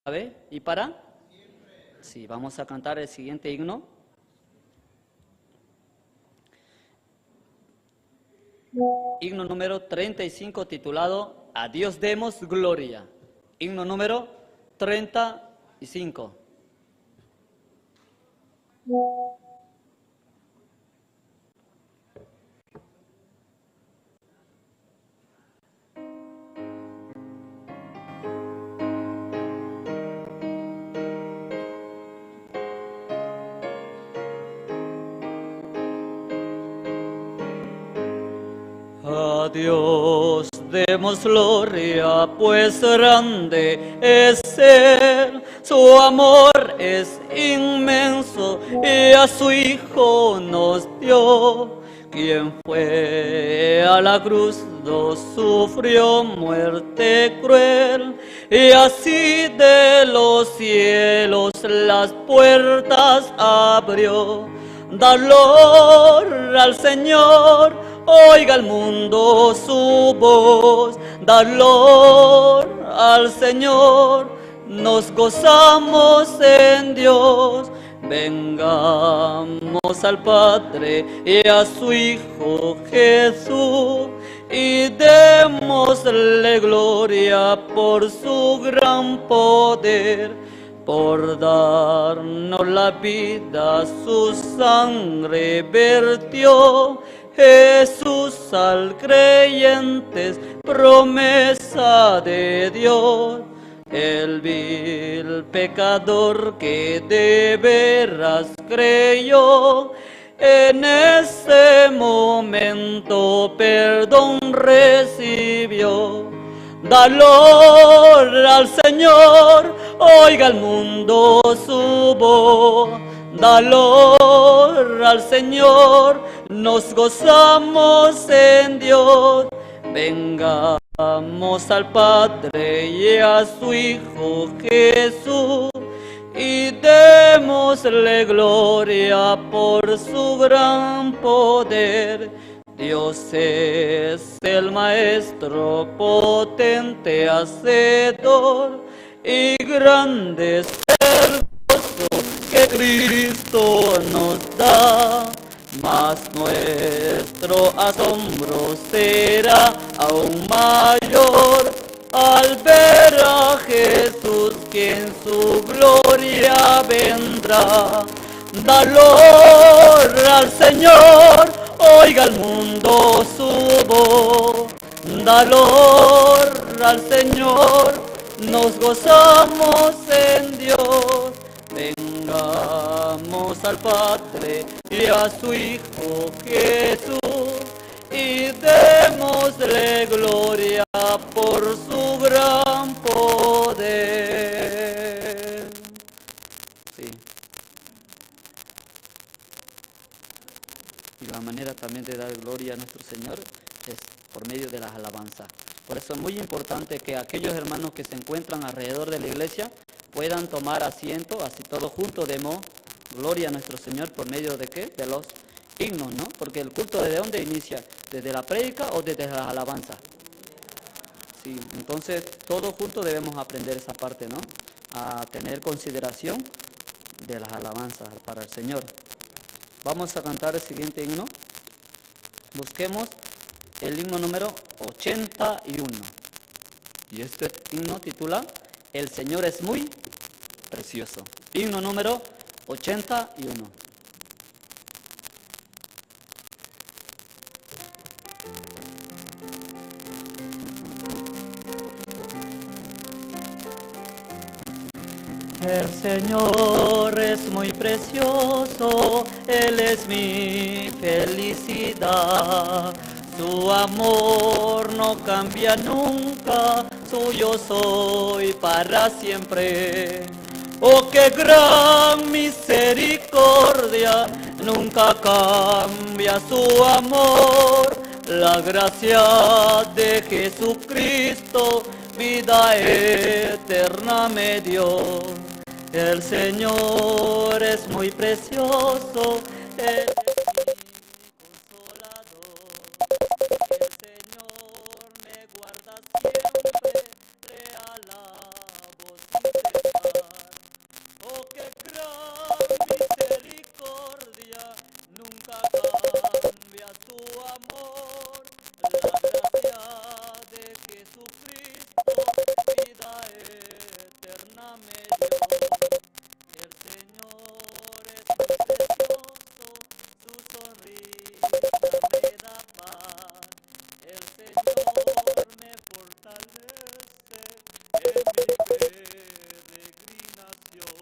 ¿Sabe? ¿Y para? Sí, vamos a cantar el siguiente himno. Himno número 35 titulado A Dios demos gloria. Himno número 35. A Dios demos gloria, pues grande es Él, su amor es inmenso y a su Hijo nos dio. Quien fue a la cruz sufrió muerte cruel y así de los cielos las puertas abrió. Valor al Señor, oiga el mundo su voz. Valor al Señor, nos gozamos en Dios. Vengamos al Padre y a su Hijo Jesús y démosle gloria por su gran poder. Por darnos la vida su sangre vertió. Jesús al creyentes promesa de Dios. El vil pecador que de veras creyó, en ese momento perdón recibió. Valor al Señor, oiga el mundo su voz. Valor al Señor, nos gozamos en Dios. Vengamos al Padre y a su Hijo Jesús y démosle gloria por su gran poder. Dios es el Maestro potente hacedor y grande es el gozo que Cristo nos da. Mas nuestro asombro será aún mayor al ver a Jesús que en su gloria vendrá. Valor al Señor, oiga el mundo su voz. Valor al Señor, nos gozamos en Dios. Vengamos al Padre y a su Hijo Jesús y démosle gloria por su gran poder. Sí. Y la manera también de dar gloria a nuestro Señor es por medio de las alabanzas. Por eso es muy importante que aquellos hermanos que se encuentran alrededor de la iglesia puedan tomar asiento, así todos juntos demos gloria a nuestro Señor por medio de ¿qué? De los himnos, ¿no? Porque el culto ¿desde dónde inicia? ¿Desde la prédica o desde las alabanzas? Sí, entonces todos juntos debemos aprender esa parte, ¿no? A tener consideración de las alabanzas para el Señor. Vamos a cantar el siguiente himno. Busquemos el himno número 81. Y este himno titula El Señor es muy precioso. Himno número 81. El Señor es muy precioso, Él es mi felicidad. Su amor no cambia nunca, suyo soy para siempre. Oh, qué gran misericordia, nunca cambia su amor. La gracia de Jesucristo, vida eterna me dio. El Señor es muy precioso, Él es mi consolador. El Señor me guarda siempre, le alabo sin cesar. Oh, qué gran misericordia, nunca cambia su amor. La gracia de Jesucristo, vida eterna me dio. El Señor es muy precioso, su sonrisa me da paz. El Señor me fortalece en mi peregrinación.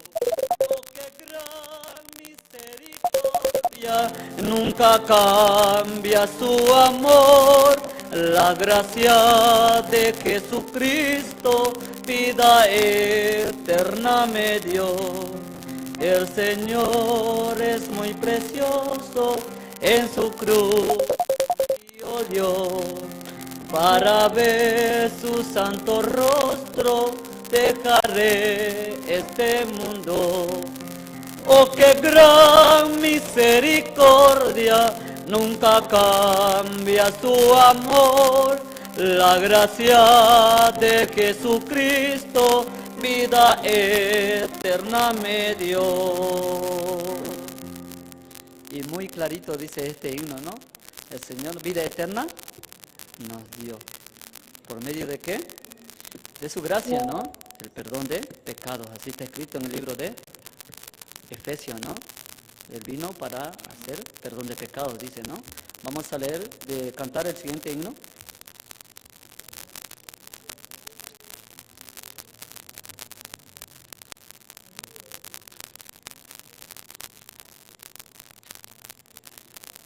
Oh, qué gran misericordia, nunca cambia su amor. La gracia de Jesucristo, vida eterna me dio. El Señor es muy precioso, en su cruz dio. Para ver su santo rostro, dejaré este mundo. Oh, qué gran misericordia, nunca cambia su amor. La gracia de Jesucristo, vida eterna me dio. Y muy clarito dice este himno, ¿no? El Señor vida eterna nos dio. ¿Por medio de qué? De su gracia, ¿no? El perdón de pecados. Así está escrito en el libro de Efesios, ¿no? Él vino para hacer perdón de pecados, dice, ¿no? Vamos a leer, cantar el siguiente himno.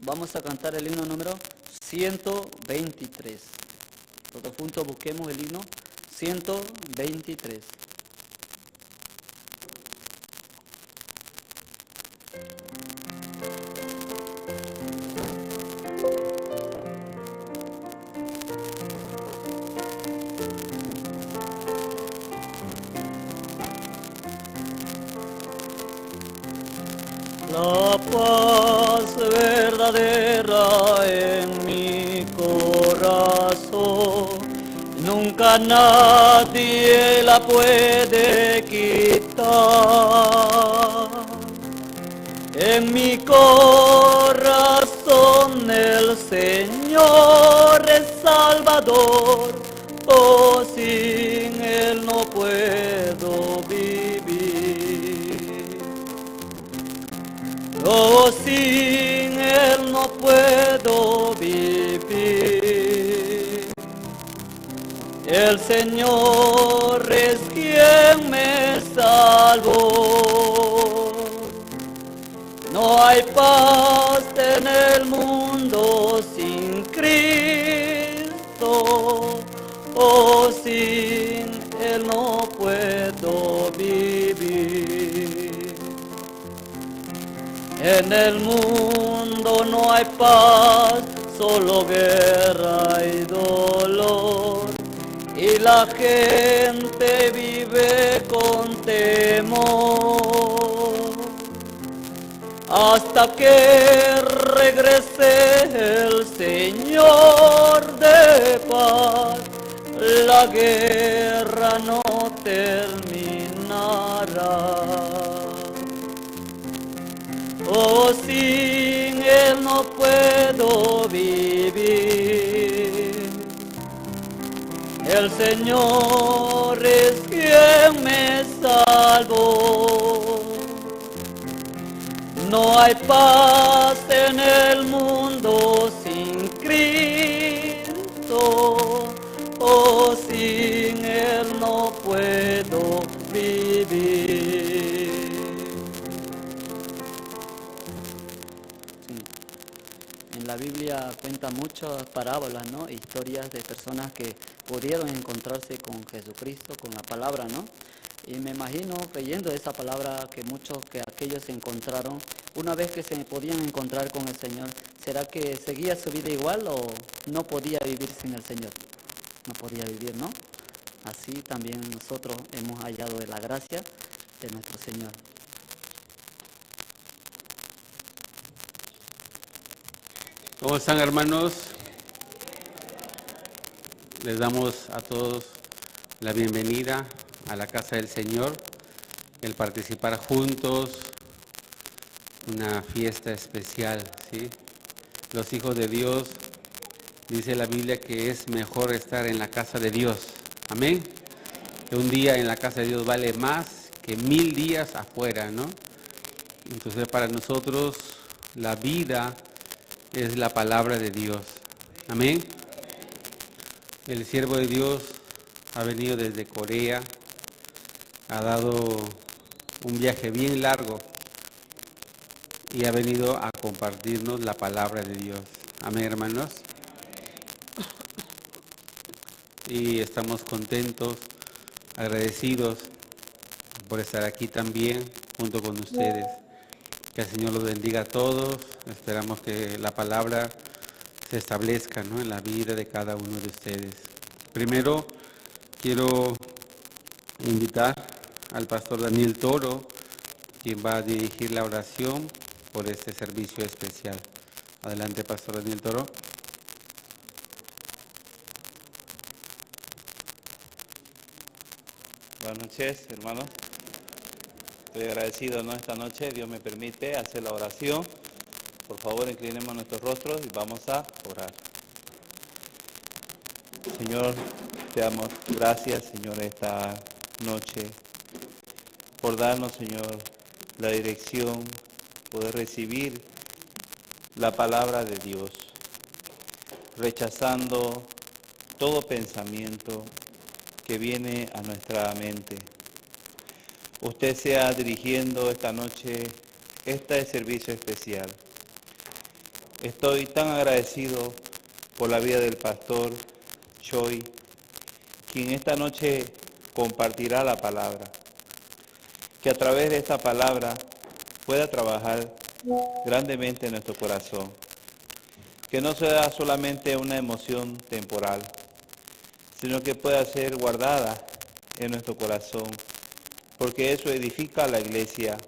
Vamos a cantar el himno número 123. Todos juntos busquemos el himno 123. La paz verdadera en mi corazón, nunca nadie la puede quitar. En mi corazón el Señor es Salvador, oh, sin Él no puedo vivir. Oh, sin Él no puedo vivir. El Señor es quien me salvó. No hay paz en el mundo sin Cristo. Oh, sin Él no puedo vivir. En el mundo no hay paz, solo guerra y dolor. Y la gente vive con temor. Hasta que regrese el Señor de paz, la guerra no terminará. Oh, sin Él no puedo vivir. El Señor es quien me salvó. No hay paz en el mundo sin Cristo. Oh, sin Él no puedo vivir. En la Biblia cuenta muchas parábolas, ¿no? Historias de personas que pudieron encontrarse con Jesucristo, con la palabra, ¿no? Y me imagino, creyendo esa palabra, que muchos que aquellos se encontraron, una vez que se podían encontrar con el Señor, ¿será que seguía su vida igual o no podía vivir sin el Señor? No podía vivir, ¿no? Así también nosotros hemos hallado de la gracia de nuestro Señor. ¿Cómo están, hermanos? Les damos a todos la bienvenida a la casa del Señor, el participar juntos, una fiesta especial, ¿sí? Los hijos de Dios, dice la Biblia que es mejor estar en la casa de Dios, amén. Que un día en la casa de Dios vale más que 1000 días afuera, ¿no? Entonces para nosotros la vida es la palabra de Dios, amén. El siervo de Dios ha venido desde Corea, ha dado un viaje bien largo y ha venido a compartirnos la palabra de Dios. Amén, hermanos. Y estamos contentos, agradecidos por estar aquí también junto con ustedes. Que el Señor los bendiga a todos. Esperamos que la palabra se establezca, ¿no?, en la vida de cada uno de ustedes. Primero, quiero invitar al pastor Daniel Toro, quien va a dirigir la oración por este servicio especial. Adelante, pastor Daniel Toro. Buenas noches, hermanos. Estoy agradecido, ¿no?, esta noche. Dios me permite hacer la oración. Por favor, inclinemos nuestros rostros y vamos a orar. Señor, te damos gracias, Señor, esta noche por darnos, Señor, la dirección, poder recibir la palabra de Dios, rechazando todo pensamiento que viene a nuestra mente. Usted sea dirigiendo esta noche este servicio especial. Estoy tan agradecido por la vida del pastor Choi, quien esta noche compartirá la palabra. Que a través de esta palabra pueda trabajar grandemente en nuestro corazón. Que no sea solamente una emoción temporal, sino que pueda ser guardada en nuestro corazón, porque eso edifica a la iglesia.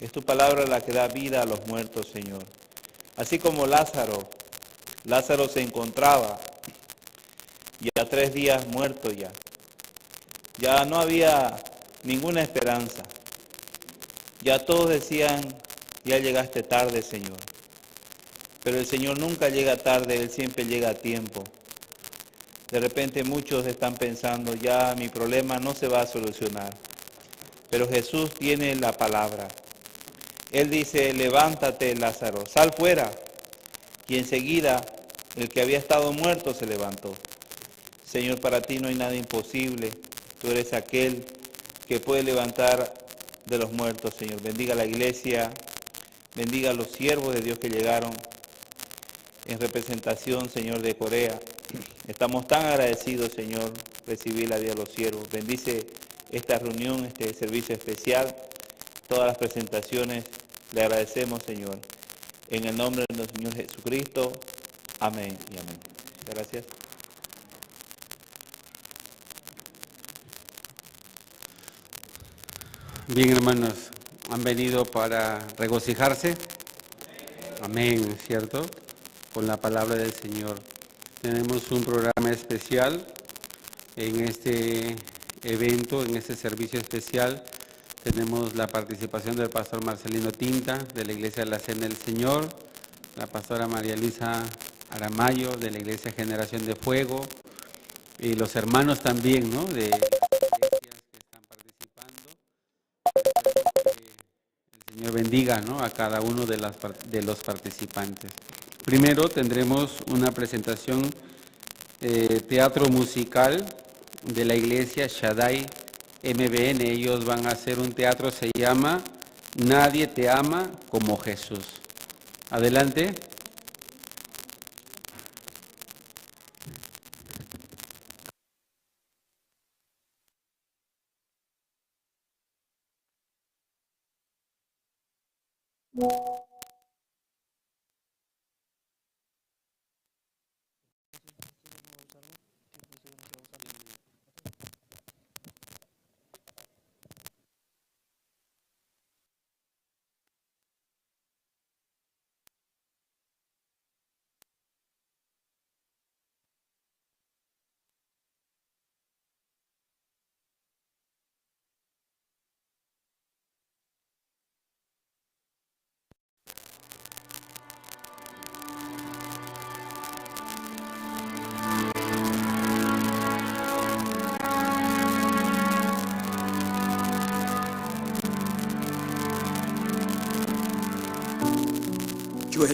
Es tu palabra la que da vida a los muertos, Señor. Así como Lázaro se encontraba ya 3 días muerto ya. Ya no había ninguna esperanza. Ya todos decían, ya llegaste tarde, Señor. Pero el Señor nunca llega tarde, Él siempre llega a tiempo. De repente muchos están pensando, ya mi problema no se va a solucionar. Pero Jesús tiene la palabra. Él dice, levántate, Lázaro, sal fuera. Y enseguida el que había estado muerto se levantó. Señor, para ti no hay nada imposible. Tú eres aquel que puede levantar de los muertos, Señor. Bendiga a la iglesia, bendiga a los siervos de Dios que llegaron en representación, Señor, de Corea. Estamos tan agradecidos, Señor, recibir la vida de los siervos. Bendice esta reunión, este servicio especial, todas las presentaciones. Le agradecemos, Señor. En el nombre de nuestro Señor Jesucristo. Amén y amén. Gracias. Bien, hermanos, ¿han venido para regocijarse? Amén, ¿cierto? Con la palabra del Señor. Tenemos un programa especial en este evento, en este servicio especial. Tenemos la participación del pastor Marcelino Tinta, de la Iglesia de la Cena del Señor, la pastora María Luisa Aramayo, de la Iglesia Generación de Fuego, y los hermanos también, ¿no?, de las iglesias que están participando. Que el Señor bendiga, ¿no?, a cada uno de los participantes. Primero tendremos una presentación teatro musical de la iglesia Shaddai MBN. Ellos van a hacer un teatro, se llama Nadie te ama como Jesús. Adelante.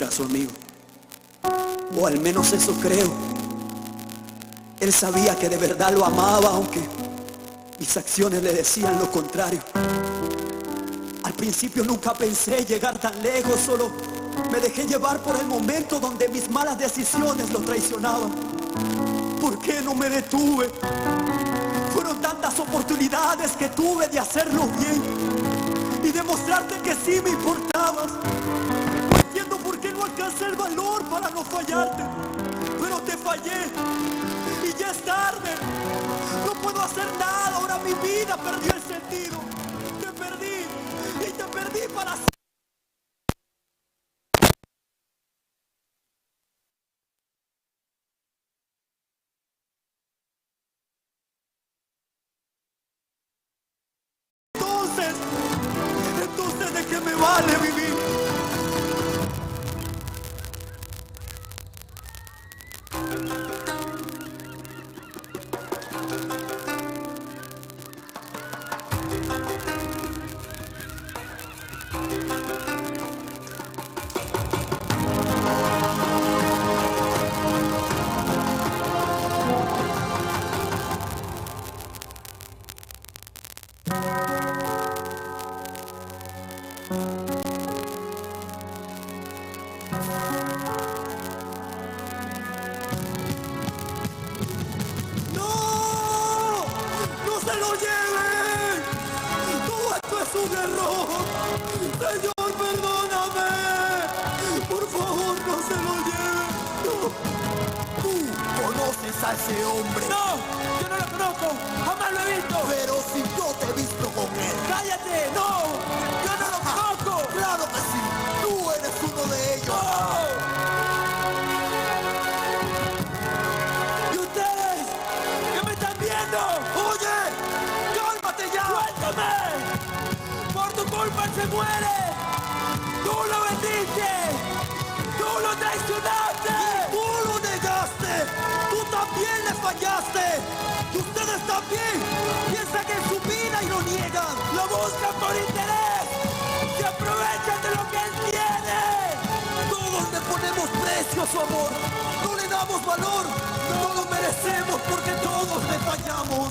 era su amigo. O al menos eso creo. Él sabía que de verdad lo amaba, aunque mis acciones le decían lo contrario. Al principio nunca pensé llegar tan lejos, solo me dejé llevar por el momento donde mis malas decisiones lo traicionaban. ¿Por qué no me detuve? Fueron tantas oportunidades que tuve de hacerlo bien y demostrarte que sí me importabas. No entiendo por qué no alcancé el valor para no fallarte, pero te fallé y ya es tarde. No puedo hacer nada, ahora mi vida perdió el sentido. Te perdí y te perdí para siempre. Entonces ¿de qué me vale vivir? Un error, Señor, perdóname, por favor, no se lo lleven. No. Tú conoces a ese hombre. No, yo no lo conozco, jamás lo he visto. Pero si yo te he visto con él. Cállate, no, yo no lo conozco. Claro que sí, tú eres uno de ellos. No. ¿Y ustedes qué me están viendo? Oye, cálmate ya. ¡Suéltame! Por tu culpa él se muere. Tú lo vendiste. Tú lo traicionaste. Tú lo negaste. Tú también le fallaste. Y ustedes también piensan en su vida y lo niegan. Lo buscan por interés. Se aprovechan de lo que él tiene. Todos le ponemos precio a su amor. No le damos valor. No lo merecemos porque todos le fallamos.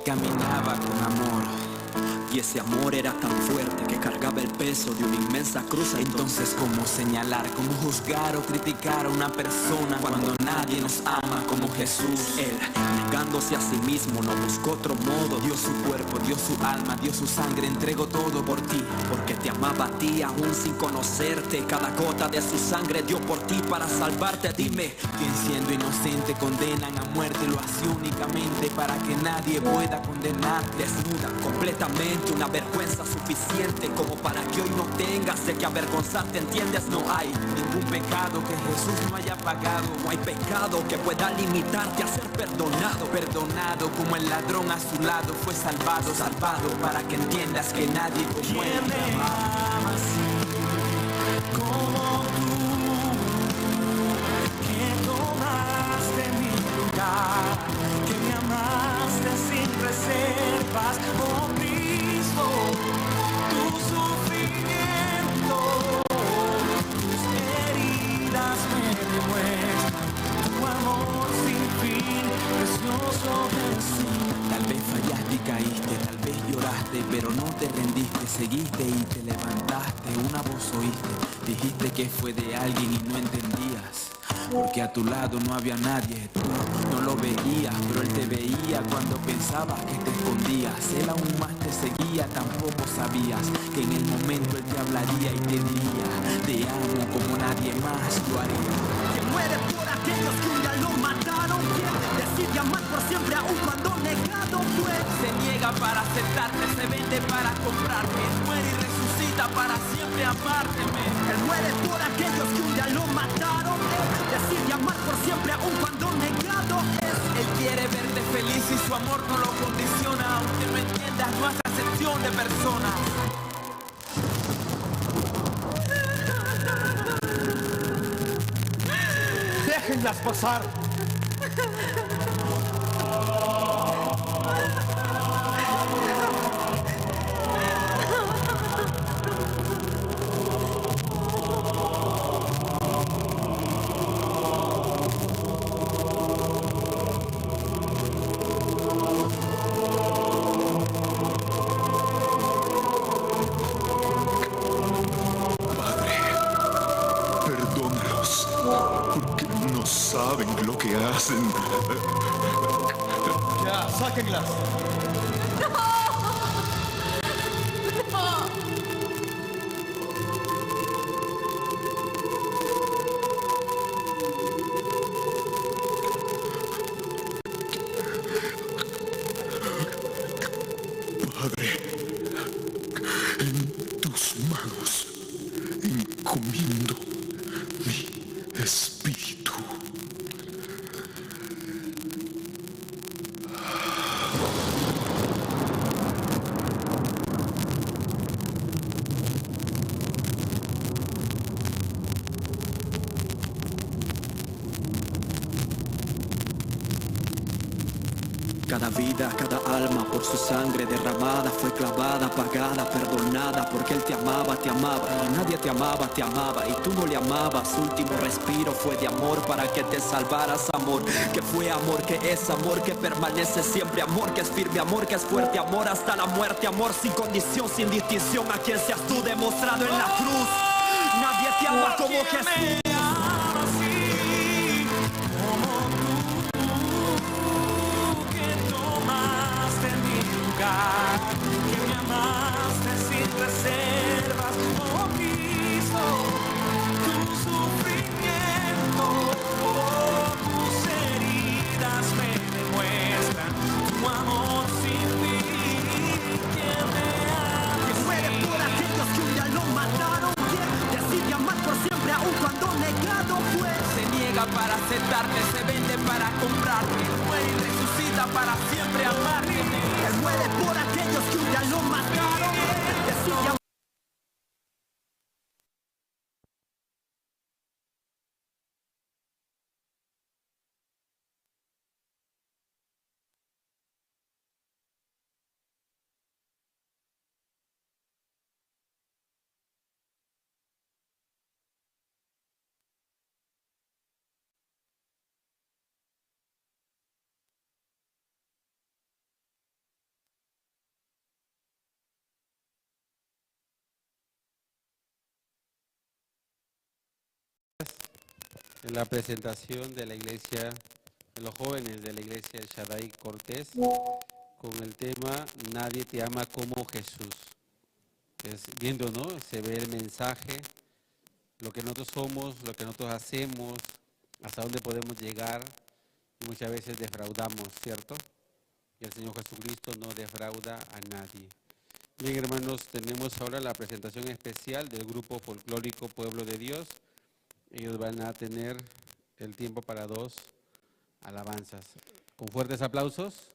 Caminaba con amor y ese amor era tan fuerte que cargaba el peso de una inmensa cruz. Entonces, ¿cómo señalar, cómo juzgar o criticar a una persona cuando nadie nos ama como Jesús? Él, negándose a sí mismo, no buscó otro modo. Dio su cuerpo, dio su alma, dio su sangre, entregó todo por ti, porque te amaba a ti aún sin conocerte. Cada gota de su sangre dio por ti para salvarte. Dime, ¿quién siendo inocente condenan a muerte? Lo hace únicamente para que nadie pueda condenar. Desnuda completamente, una vergüenza suficiente como para que hoy no tengas de que avergonzarte, ¿entiendes? No hay ningún pecado que Jesús no haya pagado. No hay pecado que pueda limitarte a ser perdonado. Perdonado como el ladrón a su lado fue salvado. Salvado para que entiendas que nadie como él me ama así como tú, que tomaste mi lugar, que me amaste sin reservas. Oh Cristo, tu sufrimiento, tus heridas me demuestran tu amor sin fin, precioso Jesús. Tal vez fallaste y caíste, tal vez lloraste, pero no te rendiste, seguiste y te levantaste. Una voz oíste, dijiste que fue de alguien y no entendías. porque a tu lado no había nadie. Tú no lo veías, pero él te veía cuando pensabas que te escondías. Él aún más te seguía, tampoco sabías que en el momento él te hablaría y te diría: te amo como nadie más lo haría. Que muere por aquellos que un día lo mataron, quien decide amar por siempre aún cuando negado fue. Se niega para aceptarte, se vende para comprarte, muere y resucita para siempre amarte. Él muere por aquellos que un día lo mataron, él decide amar por siempre aún cuando negado es. Él quiere verte feliz y su amor no lo condiciona, aunque no entiendas, no hace acepción de personas. Déjenlas pasar. Perdónalos, porque no saben lo que hacen. Ya, sáquenlas. Padre, en tus manos encomiendo mi espíritu. Cada vida, cada alma por su sangre derramada fue clavada, pagada, perdonada, porque él te amaba y nadie te amaba y tú no le amabas. Su último respiro fue de amor para que te salvaras, amor que fue amor, que es amor, que permanece siempre, amor que es firme, amor que es fuerte, amor hasta la muerte, amor sin condición, sin distinción, a quien seas tú demostrado en la cruz. Nadie te ama como Jesús. Que me amaste sin reservas, oh Cristo, tu sufrimiento, oh, tus heridas me demuestran tu amor sin fin. Que me amas, Que muere por aquellos que un día lo mataron, quien decide amar por siempre aún cuando negado fue. se niega para aceptarte, se vende para comprarte, muere y resucita para siempre amarte. Él muere por aquellos que un día lo mataron, él decide amar. En la presentación de la iglesia, de los jóvenes de la iglesia El Shaddai Cortés, con el tema Nadie te ama como Jesús. Es viendo, ¿no? Se ve el mensaje, lo que nosotros somos, lo que nosotros hacemos, hasta dónde podemos llegar, y muchas veces defraudamos, ¿cierto? Y el Señor Jesucristo no defrauda a nadie. Bien, hermanos, tenemos ahora la presentación especial del grupo folclórico Pueblo de Dios. Ellos van a tener el tiempo para 2 alabanzas. Con fuertes aplausos.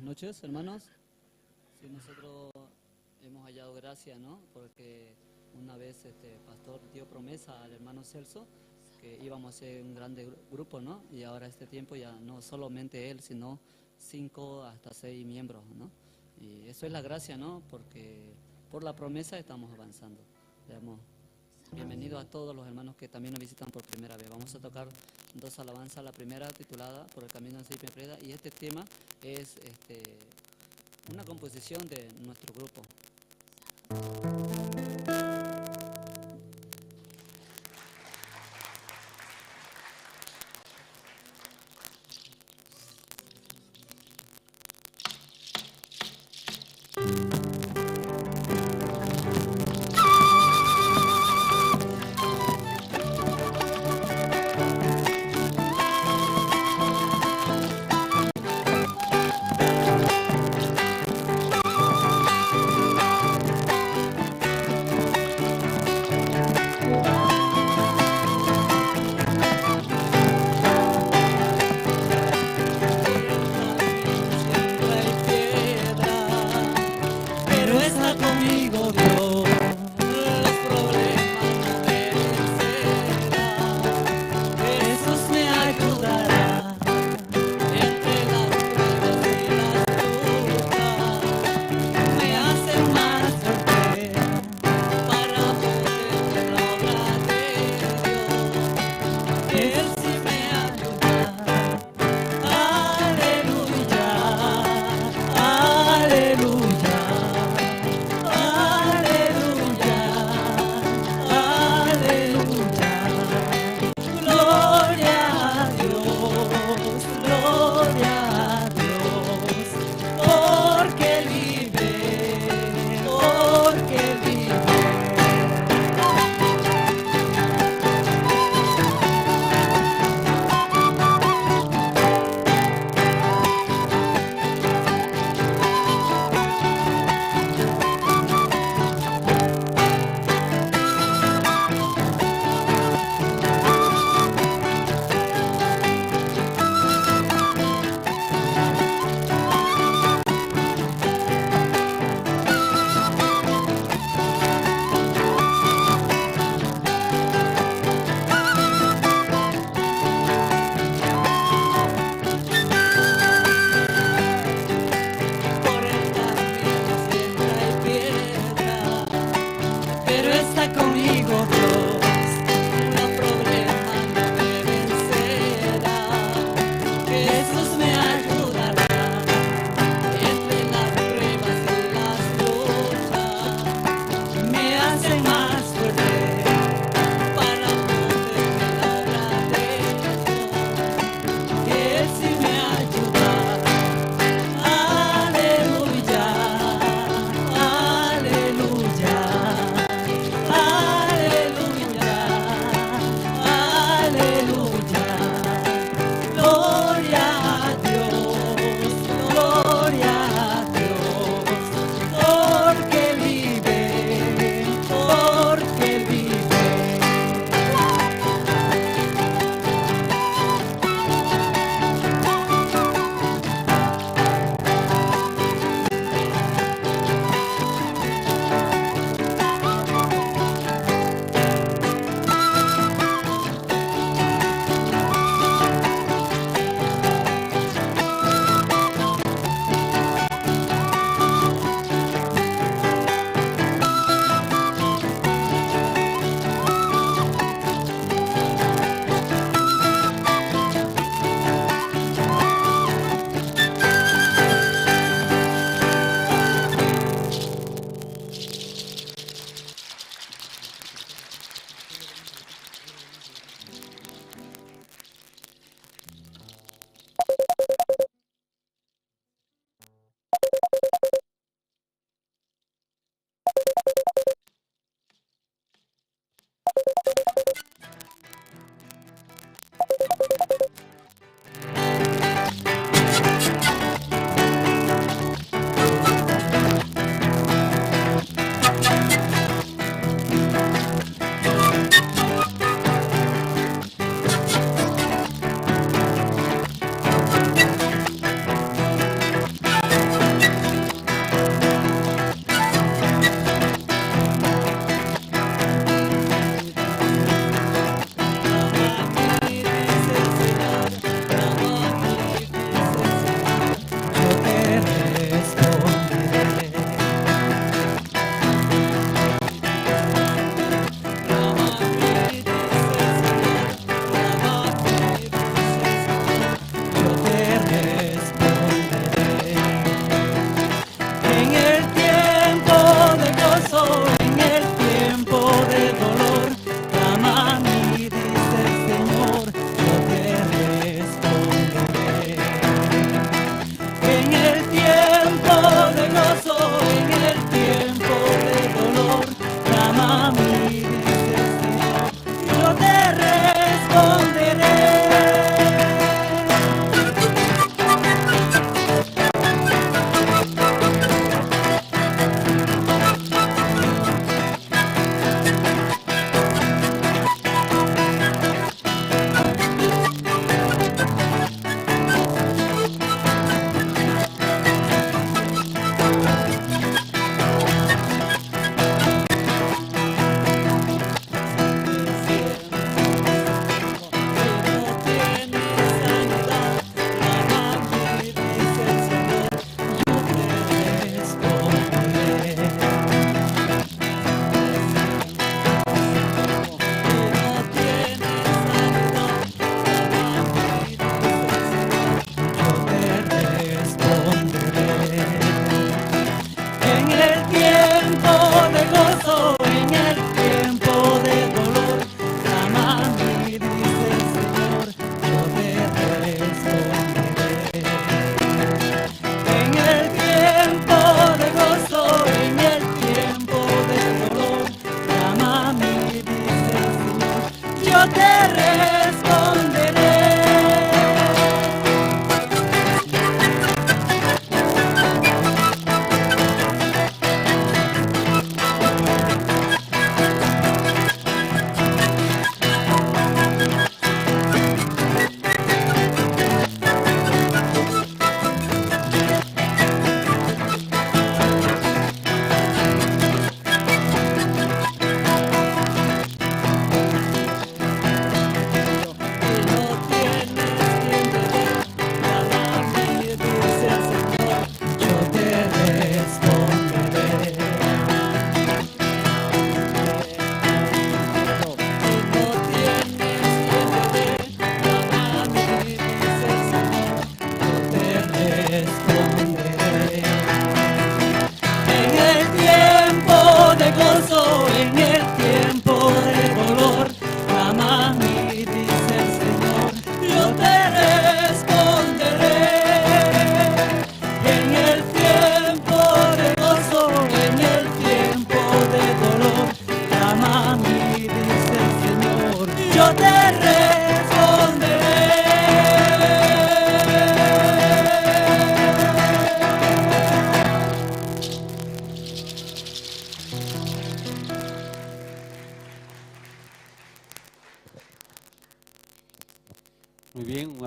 Buenas noches, hermanos. Sí, nosotros hemos hallado gracia, ¿no? Porque una vez el pastor dio promesa al hermano Celso que íbamos a ser un grande grupo, ¿no? Y ahora este tiempo ya no solamente él, sino 5 hasta 6 miembros, ¿no? Y eso es la gracia, ¿no? Porque por la promesa estamos avanzando. Damos bienvenido a todos los hermanos que también nos visitan por primera vez. Vamos a tocar 2 alabanzas. La primera titulada Por el camino de Silvia Preda, y este tema es una composición de nuestro grupo.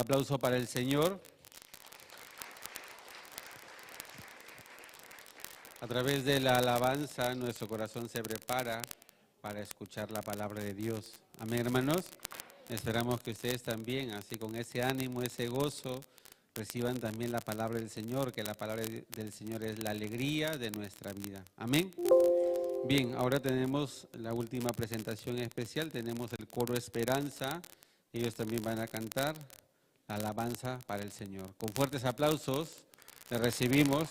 aplauso para el Señor. A través de la alabanza, nuestro corazón se prepara para escuchar la palabra de Dios. Amén, hermanos. Esperamos que ustedes también, así con ese ánimo, ese gozo, reciban también la palabra del Señor, que la palabra del Señor es la alegría de nuestra vida. Amén. Bien, ahora tenemos la última presentación especial. Tenemos el coro Esperanza. Ellos también van a cantar la alabanza para el Señor. Con fuertes aplausos le recibimos.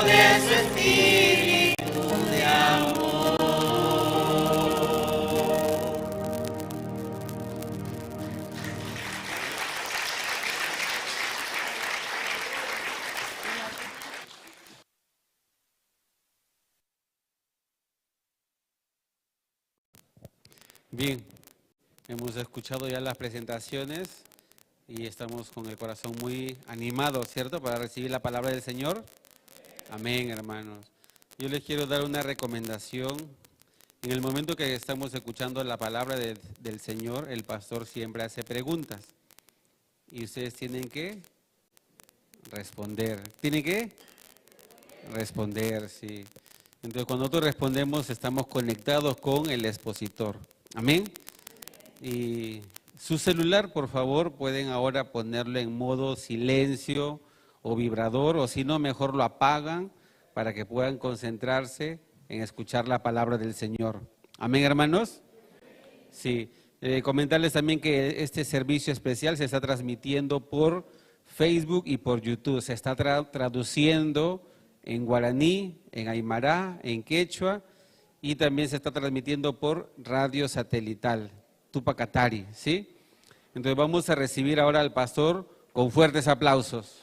de su espíritu de amor. Bien, hemos escuchado ya las presentaciones y estamos con el corazón muy animado, ¿cierto?, para recibir la palabra del Señor. Amén, hermanos. Yo les quiero dar una recomendación. En el momento que estamos escuchando la palabra del Señor, el pastor siempre hace preguntas y ustedes tienen que responder. ¿Tienen que? Responder, sí. Entonces, cuando nosotros respondemos, estamos conectados con el expositor. Amén. Y su celular, por favor, pueden ahora ponerlo en modo silencio o vibrador, o si no, mejor lo apagan para que puedan concentrarse en escuchar la palabra del Señor. Amén, hermanos. Sí. Comentarles también que este servicio especial se está transmitiendo por Facebook y por YouTube. Se está traduciendo en guaraní, en aymara, en quechua, y también se está transmitiendo por radio satelital, Tupacatari, ¿sí? Entonces vamos a recibir ahora al pastor con fuertes aplausos.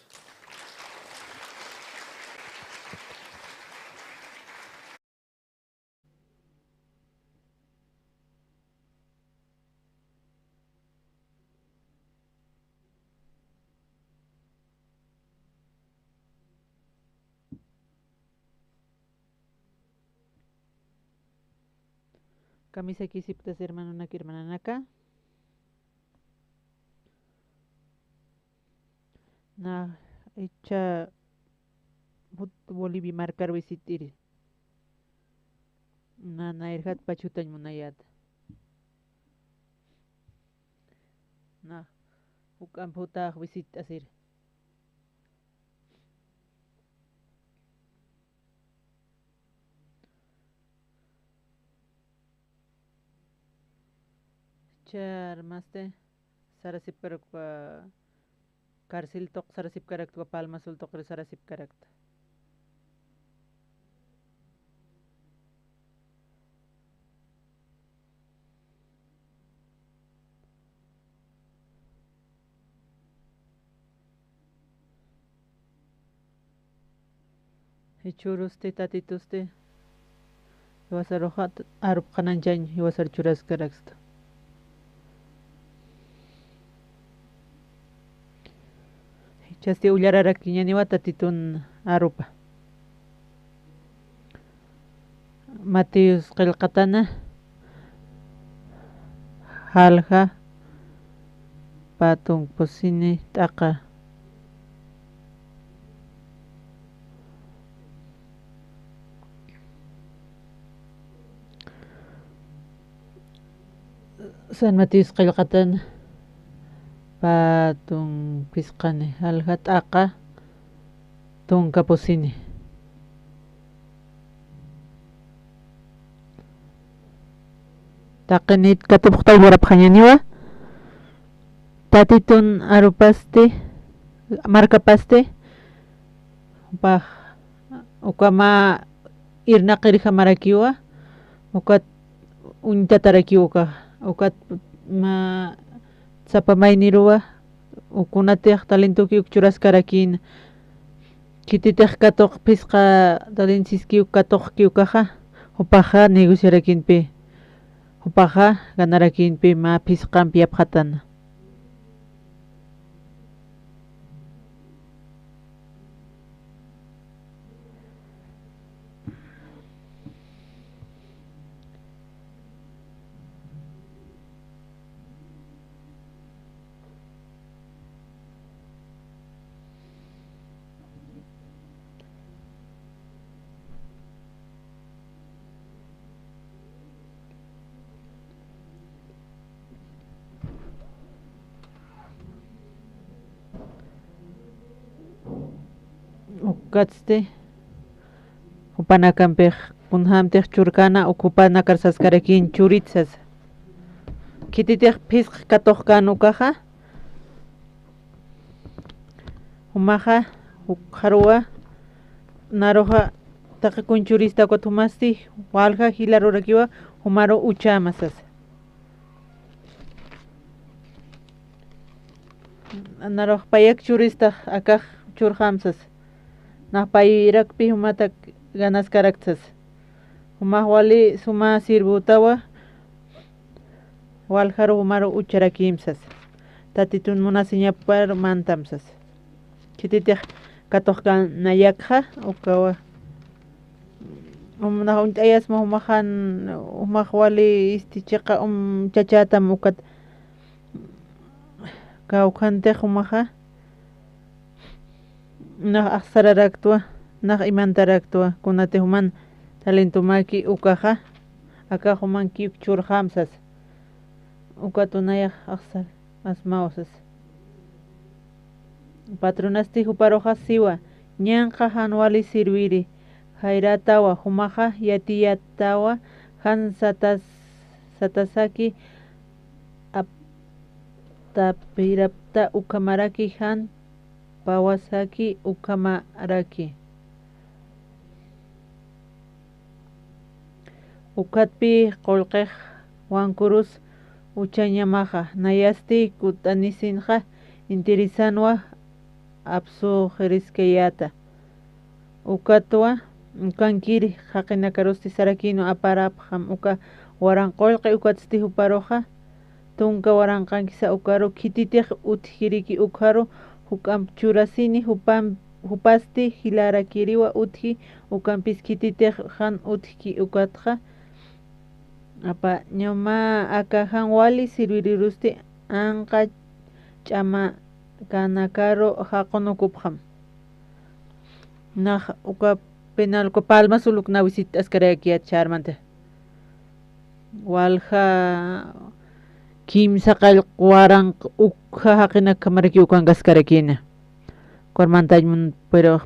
Camisa quisiptas hermano naki hermana naka. Na echa Bolivia marcar visitir. Na erhat pachutan munayat. Na ukam puta visit asir. Char maste sarasip karak karsil tok sarasip karak tu palma sul tok sarasip karak. Churuste tatituste iwasar rohat arup kanan jan iwasar churas karaksta. Chasti ullararak ñaniwa tatitun arupa. Matius qilqatana halja patung pusini taqa. San Matius qilqatana patung pisqani halhat aqa tung kapusini. Taqinit katupqtal burapqañaniwa tatitun arupaste markapaste upaq ukama irnaqirija marakiwa ukat uñitatarakiwqa ukat ma sapamay niruwa ukunatiq talentuki churaskarakin kititik katoq pisqa talensiski katoq kiukaja upaja negociarakinpi upaja ganarakinpi ma pisqanpi yapqatana. Ukatste upanakanpej kunhamtej churkana ukupana karsaskarakin churitsas kititej pisq katoq kanukaja umaja ukharwa naroja taqa kunchurista kwatumasti walja hilarurakiwa humaro uchamasas naroj payak churista akaj churhamsas nah payrakpi humata ganaskaraksas humaj wali suma sirbutawa waljaro humaro ucharakimsas tatitun munasiñapar mantamsas chititej katojkan nayakja ukawa nah unt'ayasma humajan humaj wali istichaqa chachatam ukat kawjantej humaja nah aqsararaktua nah imantaraktua kunate human talentumaki ukaja aka human kip churhamsas ukatunayaj aqsar asmawsas patronasti huparoja siwa ñanqa hanwali sirwiri hayratawa humaja yatiyatawa han satasaki aptapirapta ukamaraki han pawasaki ukamaraki ukatpi qolqej wankurus uchañamaja nayasti kutanisinja interesanwa absujeriskeyata ukatwa ukankiri haqinakarusti sarakino aparapjam uka waran qolqe ukatsti huparoja tunka waranqankisa ukaru kititej utkiriki ukaru hukam churasini hupasti hilarakiriwa utki ukampis kititej han utki ukatja apa ñama akajan wali sirvirirusti anqa ch'ama kanakaro haqunukupjam nah uka penal ko palma suluk na wisit askarayakiyat charmante walja kimsa qalqwaran ukha haqina kamaraki ukan gaskarakina kormantajmun pero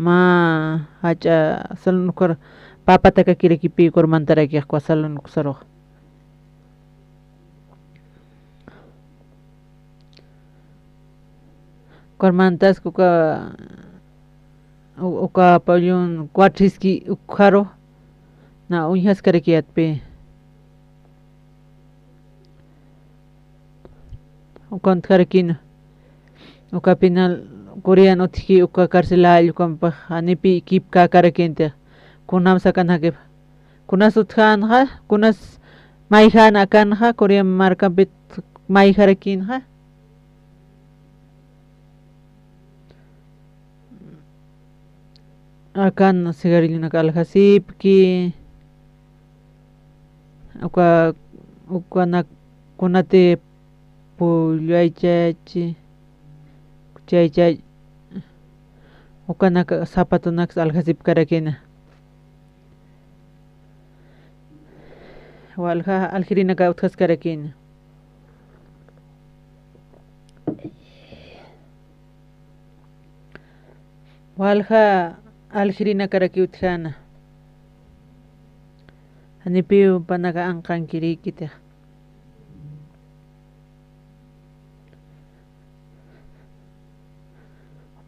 ma hacha salunukor papataka kirikipi kormantaraki kwa salunuk saroj kormantas kuka uka payun kuatriski ukaro na unhas karakiatpe ukan karakina uka penal korean otki uka carcelal ukampa anipi kipka karakinte kunam sakanhake kunas utkanja kunas maihana kanja korean markapit maiharakinja akan sigarillo aljasipki uka kunate pullaychachi chaychay ukanaka zapatunak aljasip karakina walja aljirinaka utjas karakina walja aljirina karaki utjana anipiu panaka anqankirikita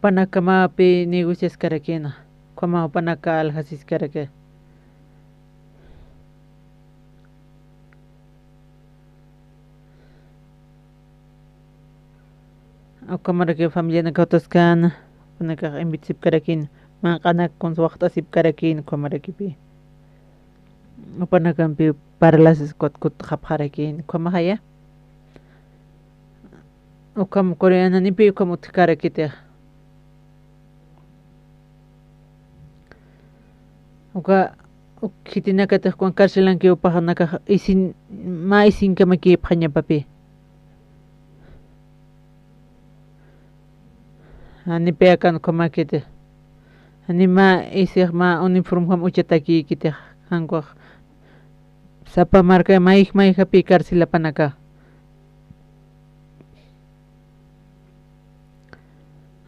panaka mapi negocias karakina como panaka aljasis karake o kamarake familia na kautaskan panaka imbitsip karakin maqanak con su waqtasip karakin kamarakipi upanakampi parlases kut khaparakin kamahaya ukam koreana nipi ukamut karakite uka ukitinakata con karselanki upahanaka isin kamaki phanya papi ani peakan kamakite anima isir ma uniform ham uchataki kite hangwa sapa marka maik hapi karsila panaka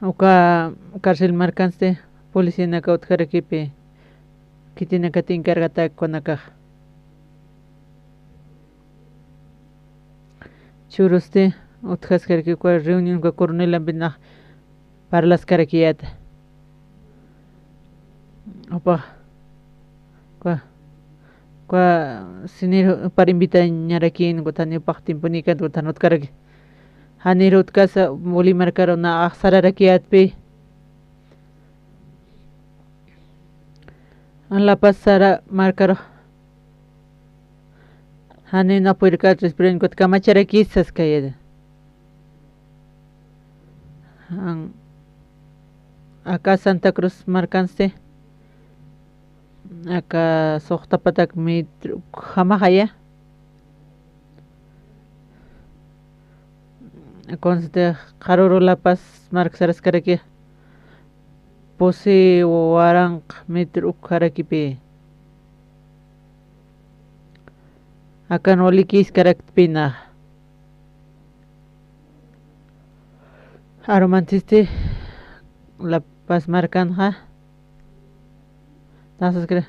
uka karsel markanste policía naka utkarakipe kitinaka tinkargata konaka churuste utkaskarki kwa reunión ka coronel ambina para las caraquillata Opa. Kwa sinir para invitar ñarakin gutani paktin punikan gutanot karagi. Hanirut kasa muli markaro na aksararakiat pe. An la pasara markaro. Hani na puede kat respiren gut kamacharaki sas kayeda. Acá Santa Cruz marcanste. Acá sohtapatak mi hamahaya. Conste Haroro La Paz Mark Saraskaraki. Posi warang mitru karakipi. Acá no likis karakpina. Aromantiste La Paz marcanja. Tasas kre.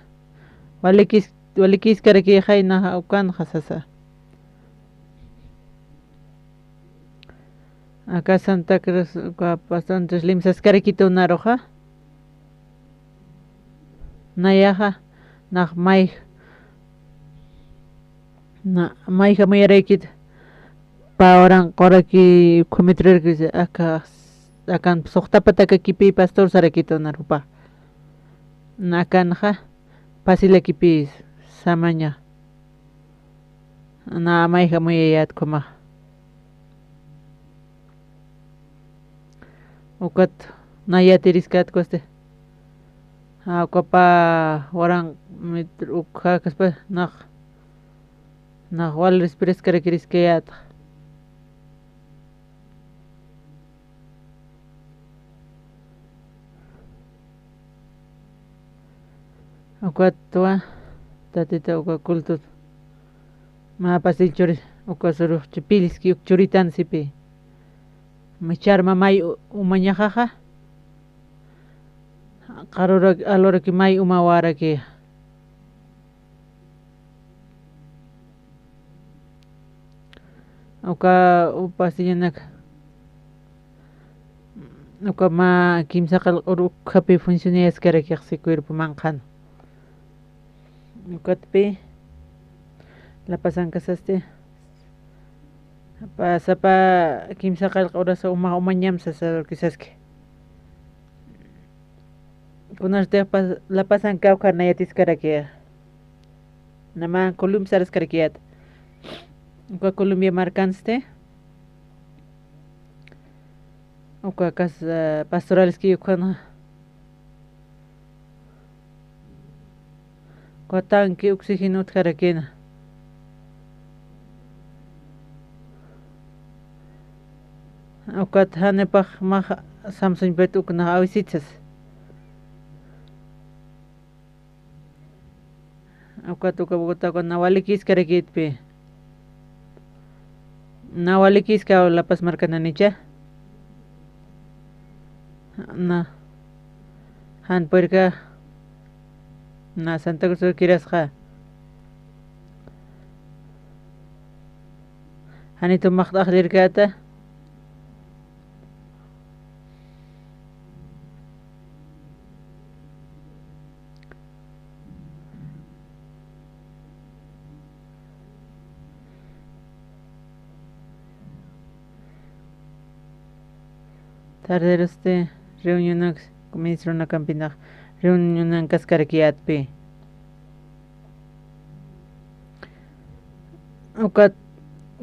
Walikis karaki hayna ukan hasasa. Acá Santa Cruz bastantes limsas karakito naroja. Nayaja nach mai na mai hamayarekit pa orang koraki komitrer acá akan sohtapataka kipi pastor sarakito narupa. Nakanja pasile kipi samanya. Na mai hamayat koma. Ukat nayatiriskat koste. Kapa orang ukha kaspa nach wal respires karakiriskayat. Ukat tua tatita uka kultut. Ma pasil chori uka suruh chipiliski churitan sipi. Mechar mamay umañajaja. Karora alora ki may umawara ki. Uka upasiyanak. Uka ma kimsakal uruk happy funciones kare ki si cuerpo mankan. Ukat pe la pasan kasaste. Sapa kimsakal orasa umanyam sa kisaske. Kunas te la pasan kauka nayatis karakia. Nama kolum saras karakiat. Uka Colombia marcanste. Uka kas pastorales ki ukana. Uka tanki oxigenot karakena. Ukat hanepach mah Samsung betuk na avisitas. Ukat uka Bogotá con nawalikis karakit pe. Nawalikis ka La Paz marcananicha. Na han perka na Santa Cruz kirasja. Hanito makhdaklir kata. Tarderos de reunión ministro na campina reunión kaskarakiat pe. Ukat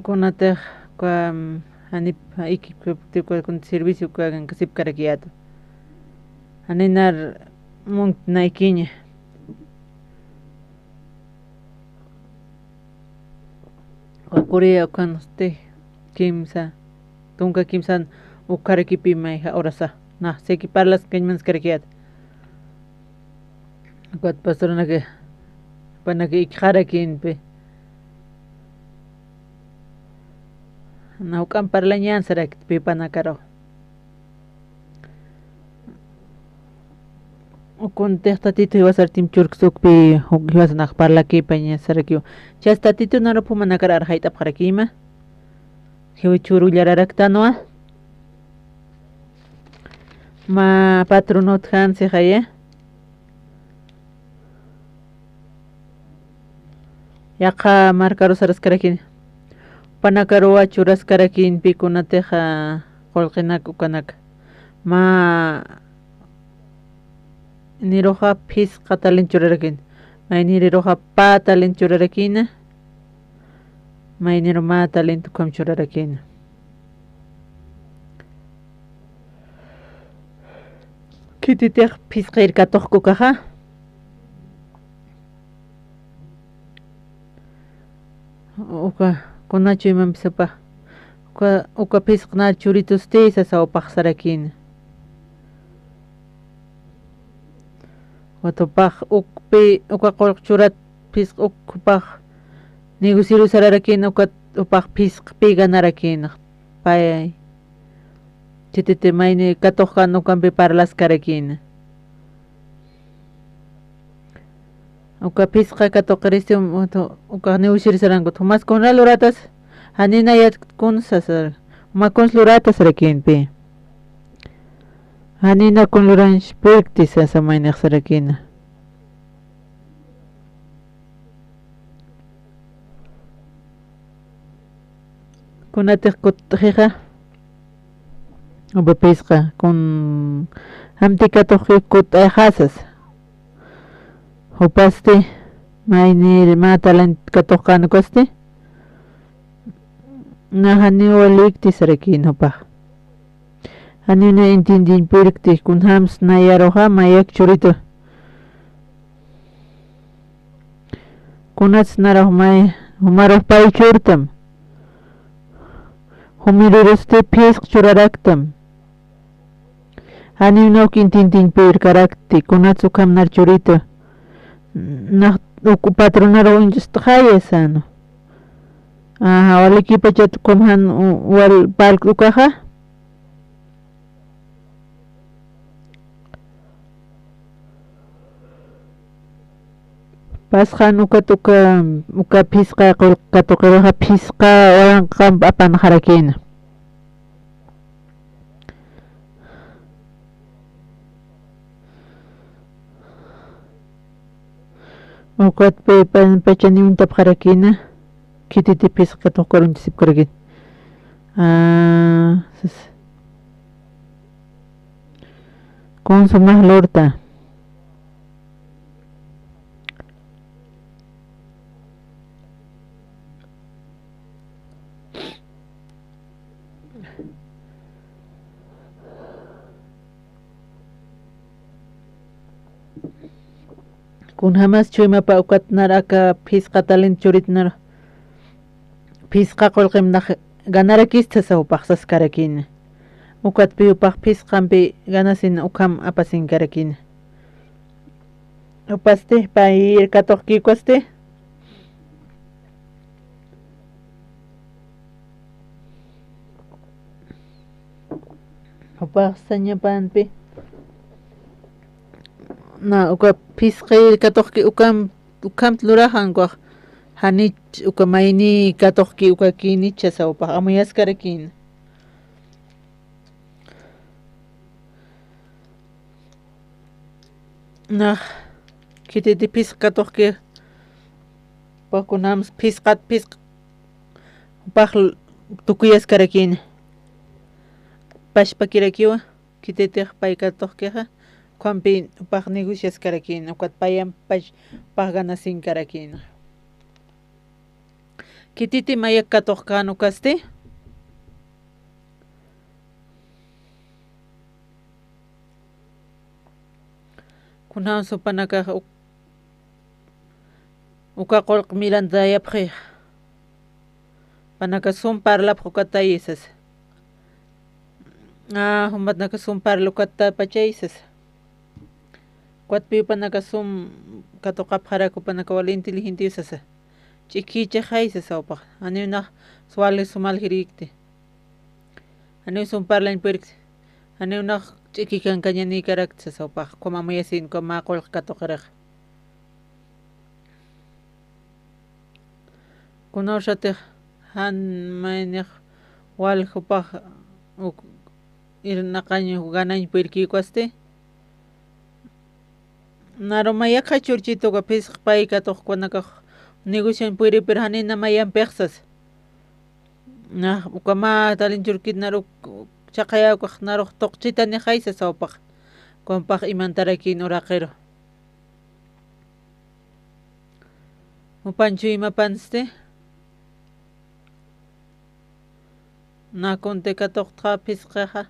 kunate kwa hanip ikip con servicio kwa kasip karakiat. Haninar mung naikinya. Korea kan ste kimsa tunka kimsan ukarakipi mai orasa na se equiparlas kenymans karakiat. Ukat pastorna ke panake ikharakin pe. Na ukam parlanyan sarak pe panakaro. Ukon tehtatito iba ser tim churksuk pe ibas nak parla ke paña sarakyo. Chastatito naro pumanakar arhaitap harakima. Hewi churu yararaktanwa. Ma patronot han se haya. yaqa markaru sarasqarakin panakaruwa churasqarakin pikunateqa qullqinaku kanaka ma niroqa phisqa talin churarakin mayniriroqa pa talin churarakina mayniro ma talin tukam churarakina kititiq phisqa irkatuqku kaqa uka kunachu imanpisapa uka phisqna churitusti sasawapaq sarakina watupaq ukpi uka qullq churat phisq ukpaq negociaru sararakina uka upaq phisqpi ganarakina pay chititi mayni katuqkan ukanpi parlasqarakina uka phisqa katuqrisi uka negociarisaranku mas kunra luratas hanina yatkunsasar makuns luratas rakinpi hanina kun luransh purktis asa mayniq sarakina kunatiq kutqiqa upa phisqa kun hamti katuqki kut'ay hasas upasti mayni matalan katuqqanu kasti na haniwa likti sarakina upaq hanina intindin purkti kun hams nayaroqa mayak churito kunats naraq may humaraq pay churtam humirirusti phisq churaraktam hanina intintin purkarakti kunats ukam nar churito na patronaro injustaqayasano waliki pachat kumhan wal palk ukaha pasqan uka phisqa katuqiraqa phisqa waranqa apan harakina ukatpi pachaniuntap harakina kititi phisqa katuqkarunchasipkarakin consumaq lurta kun hamas chuymapa ukatnaraka phisqa talin churitnar phisqa qullqimnaq ganarakista sawpaqsasqarakina ukatpi upaq phisqanpi ganasina ukam apasinkarakina upasti pay irkatuqkikwasti upaq sañapanpi na uka phisqi katuqki ukam lurajankuaq hanich uka mayni katuqki uka kinicha sawpaq amuyasqarakina na kititi phisqa katuqki pakunamas phisqa upaq tukuyasqarakina pashpakirakiwa kititiq pay katuqkiqa Juanpi upaq negociasqarakina ukat payan paq ganasinkarakina kititi mayak katuqkanu kasti kunan supanaka uka qullq milanta yapqiq panaka sumparlap ukatayisas humatnaka sumparla ukata pachaysas Kuatpi panaka sum katuqap haraku panaka wala inteligente sasa chikicha haysa sawpaq anina swali sumal hirikti ani sum parlan perk ani una chikikan kañani karakta sawpaq kuma muyasin kuma qol katuqraq kunoshate han mayniq wal hupaq irnaqañu ganañ perki kwaste Narumaya kachurchituqa phisqa pay katuqkunaka negocian puiri perhani na mayan peksas na ukama talin churkit naruk chakaya ukak naruk tokchita ni jaisa saupak kompak imantarakin orakero upanchu imapanste na konte katokta pisqaja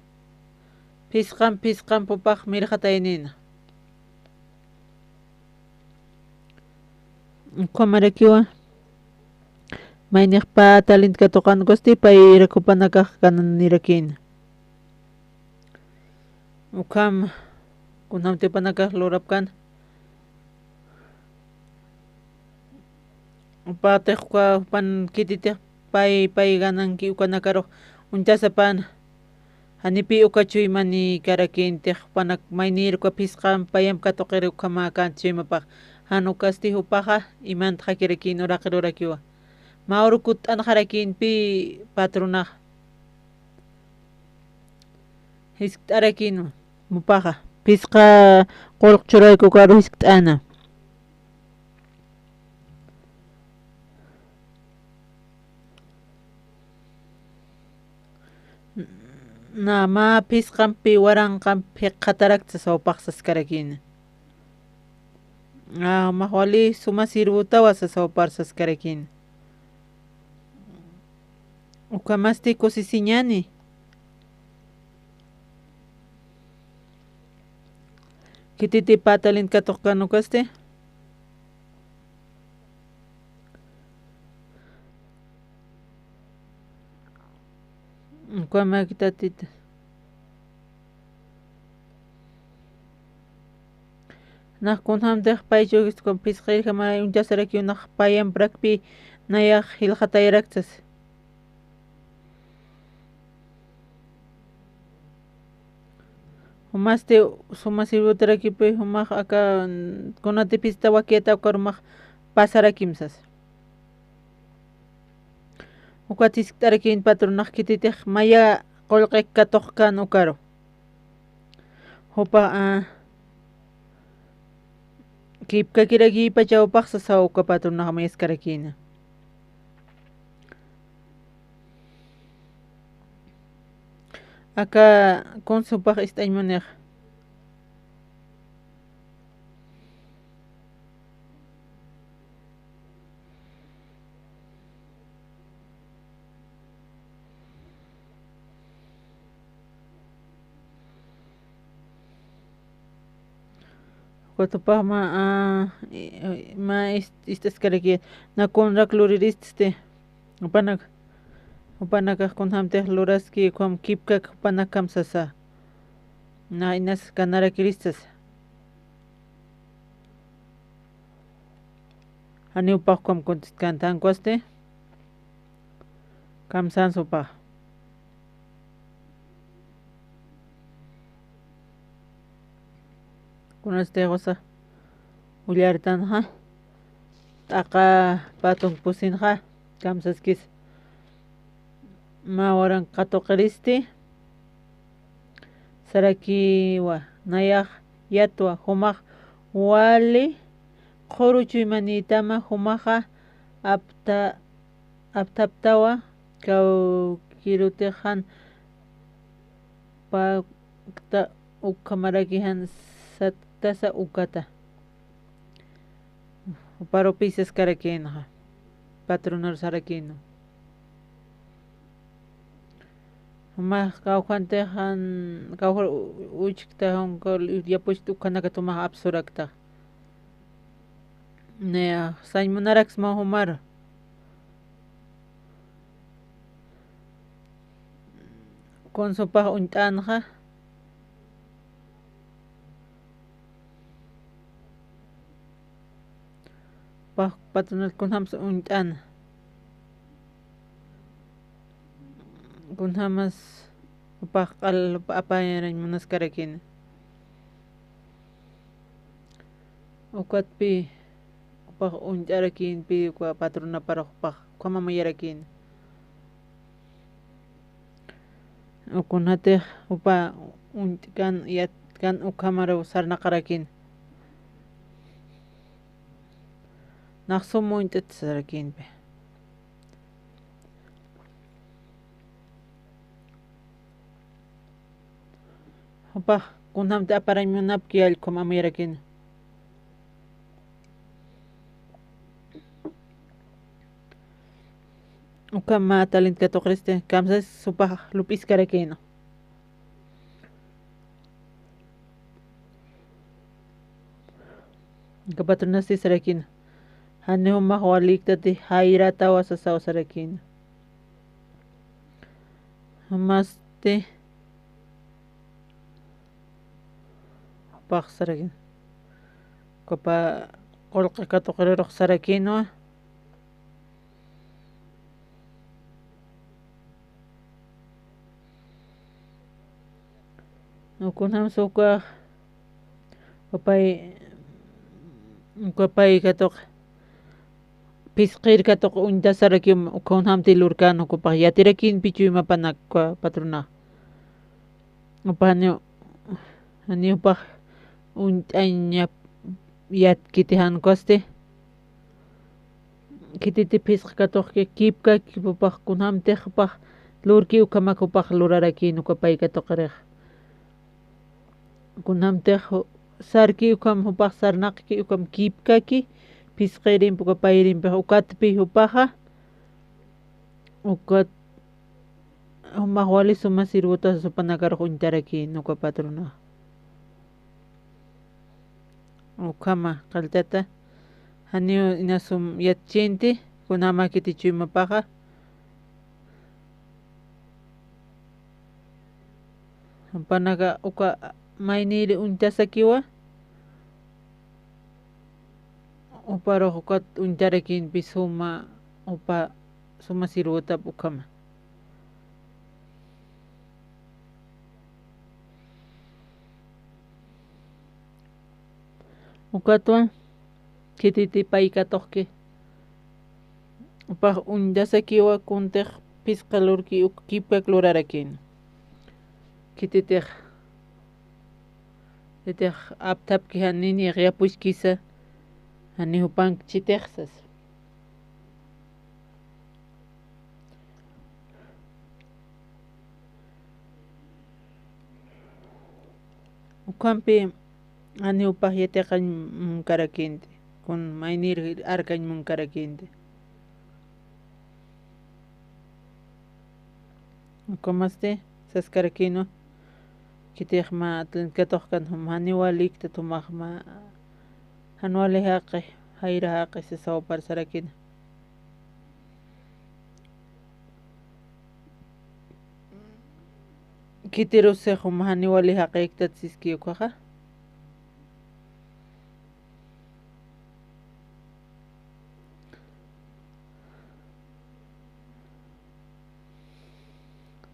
pisqan pupak mirjataynina Kamarakiwa Mainikpa talent katokan gusti pay recupanakak kanan nirakin Ukam kunam tipanakak lorapkan Upatek kwa pan kititek pay ganan ki ukanakaro untasapan Hanipi ukachuy mani karakin tek panak mainir kwa pisqan payam katokere ukamakan chimapak Hanu kasti hupaja imant hakirakin orakirakiwa maurukut an harakin pi patrona hiskarakin mupaja pisqa qolq churayku karu hiskana na ma pisqan pi waranqan pi qatarakta sawpaqsas karakin mahwali suma sirvutawa sasawaparsas karakin ukamasti kusisiñani kititi patalin katokkan ukaste ukama kitatita Nak kunham deh paycho con pisqir kama untasaraki unak payam prakpi nayak hilqatayraktas Humaste sumasirbutaraki pe humak aka kunati pista wakieta ukarumak pasarakimsas Ukatis tarakin patronak kititek maya qolqek katokkan ukaro Hupa Kipka kiragi pachawpak sa sauka patrona kami eskarakina. Aka konsupak istaymoner. Cuatro ma istas karaki na con rakluriste upanak con hamte luraski com kipka upanakam sasa na inas kanara kiristas ani upak com kantan koste kamsan sopa Kunas tegosa uliartan ha taka patong pusin ha kamsaskis ma waran katokeristi saraki wa nayak yatwa humak wali khoruchuy manitama humaja aptaptawa kau kirutejan pa ukamarakihan tasa ukata paro pisas karakena patronar sarakino ma kauhantehan kauhor uchikta honkol yapush tukana katuma absurakta ne saymunarax ma humar con sopa untanja patronal con hams untan con hamas pakal apayaran munas karakin ukat pi pak untarakin pi kwa patrona para pak kama mayarakin ukunate upa untikan yat kan ukamara sarna karakin naqsumu intat sarakinpi. Opa, kunhamta aparaymunapki allqu mamirakina. Ukama talent katoqriste kamsas supaq lupiskarakino. Kapatunasti sarakino. Hanehumaq waliktati hayrata wasasaw sarakino. Hamaste paq sarakino. Kapa qolqa katoqriruq sarakino. Kunham suka papay katoq pisqir katoq unta sarakim kunham tilurkano kupaq yatirakin pichu imapanak patrona. Upani ani upaq untaña yatkitihan koste kititi pisq katoq kipka kipupaq kunham tiqpaq lurki ukamakupaq lurarakin ukapay katoqriq. Kunham tiq sarki ukam upaq sarnaqki ukam kipkaki pisqirin pukapayrin ukatpi upaqa ukat humaq wali suma sirbuta supanakarq untarakin uka patrona. Ukama qaltata haniu inasum yatchinti kunama kitichu imapaqa panaga uka mayniri untasakiwa uparo ukat untarakin pisuma upa suma sirbuta ukama. Ukatwan kititi pay katoqki upaq untasakiwa kuntiq pisqalurki kipkak lurarakin. Kititiq aptapki hanini yapuskisa hani hupank chiteqsas. Ukampi hani upaq yatiqan munkarakinti kun maynir arkañ munkarakinti. Ukamasti saskarakino kitiq ma atlankatoqkan hani walikta tumaq ma hanwali haqi hayra haqi sasawapar sarakina. Kitirusiq hani wali haqiyta siskiyukaqa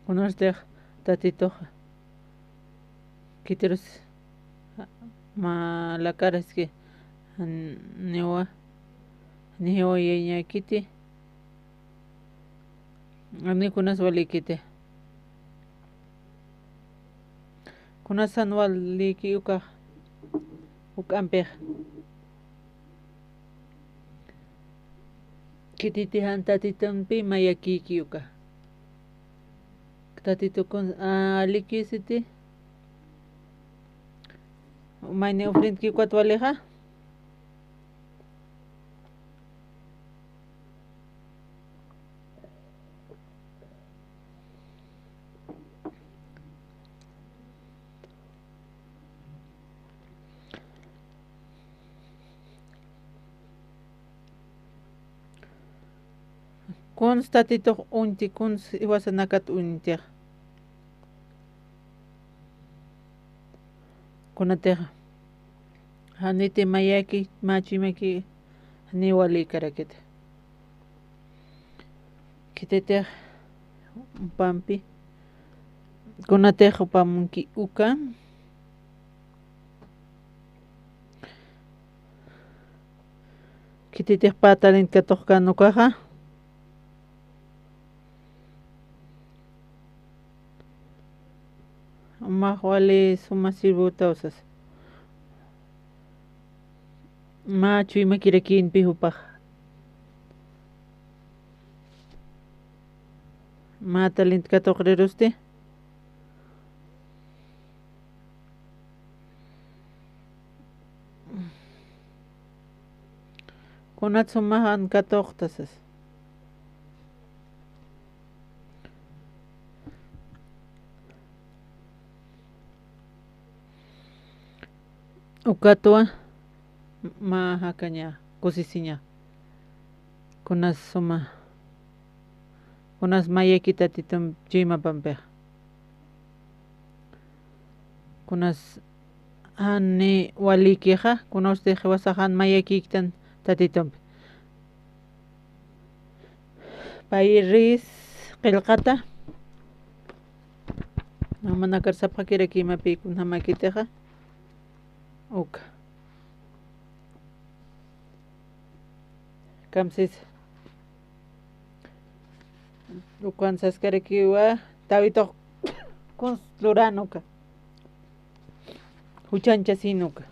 kunartiq tatitoqa kitirus ma lakaraski niwa niwa yaya kiti ani kunas wali kiti kunasan wali ki ukampeq kititihan tatitunpi mayakiki uka tatitukun alikisiti mayne ofrend ki kwat waliqa Constatito unti kuns iwasanakat untiq kunateq haniti mayaki machimaki hani wali karakit kititeq pampi kunateq upamunki uka kititeq patalin katoqka nuqaqa umaq wali suma sirbuta usas machu imakirakinpi upaq matalint katoqrirusti kunatsumahan katoqtasas ukatua mahakaña kusisiña kunas suma kunas mayakita titum chimapampiq kunas ani walikiqa kunaustaj wasahan mayakiktan tatitumpi pay ris qillqata mana karsapqa kirakimapi kunamakitiqa uka kamsis ukan saskarakiwa tawitoq kunsluranuka huchancha sinuka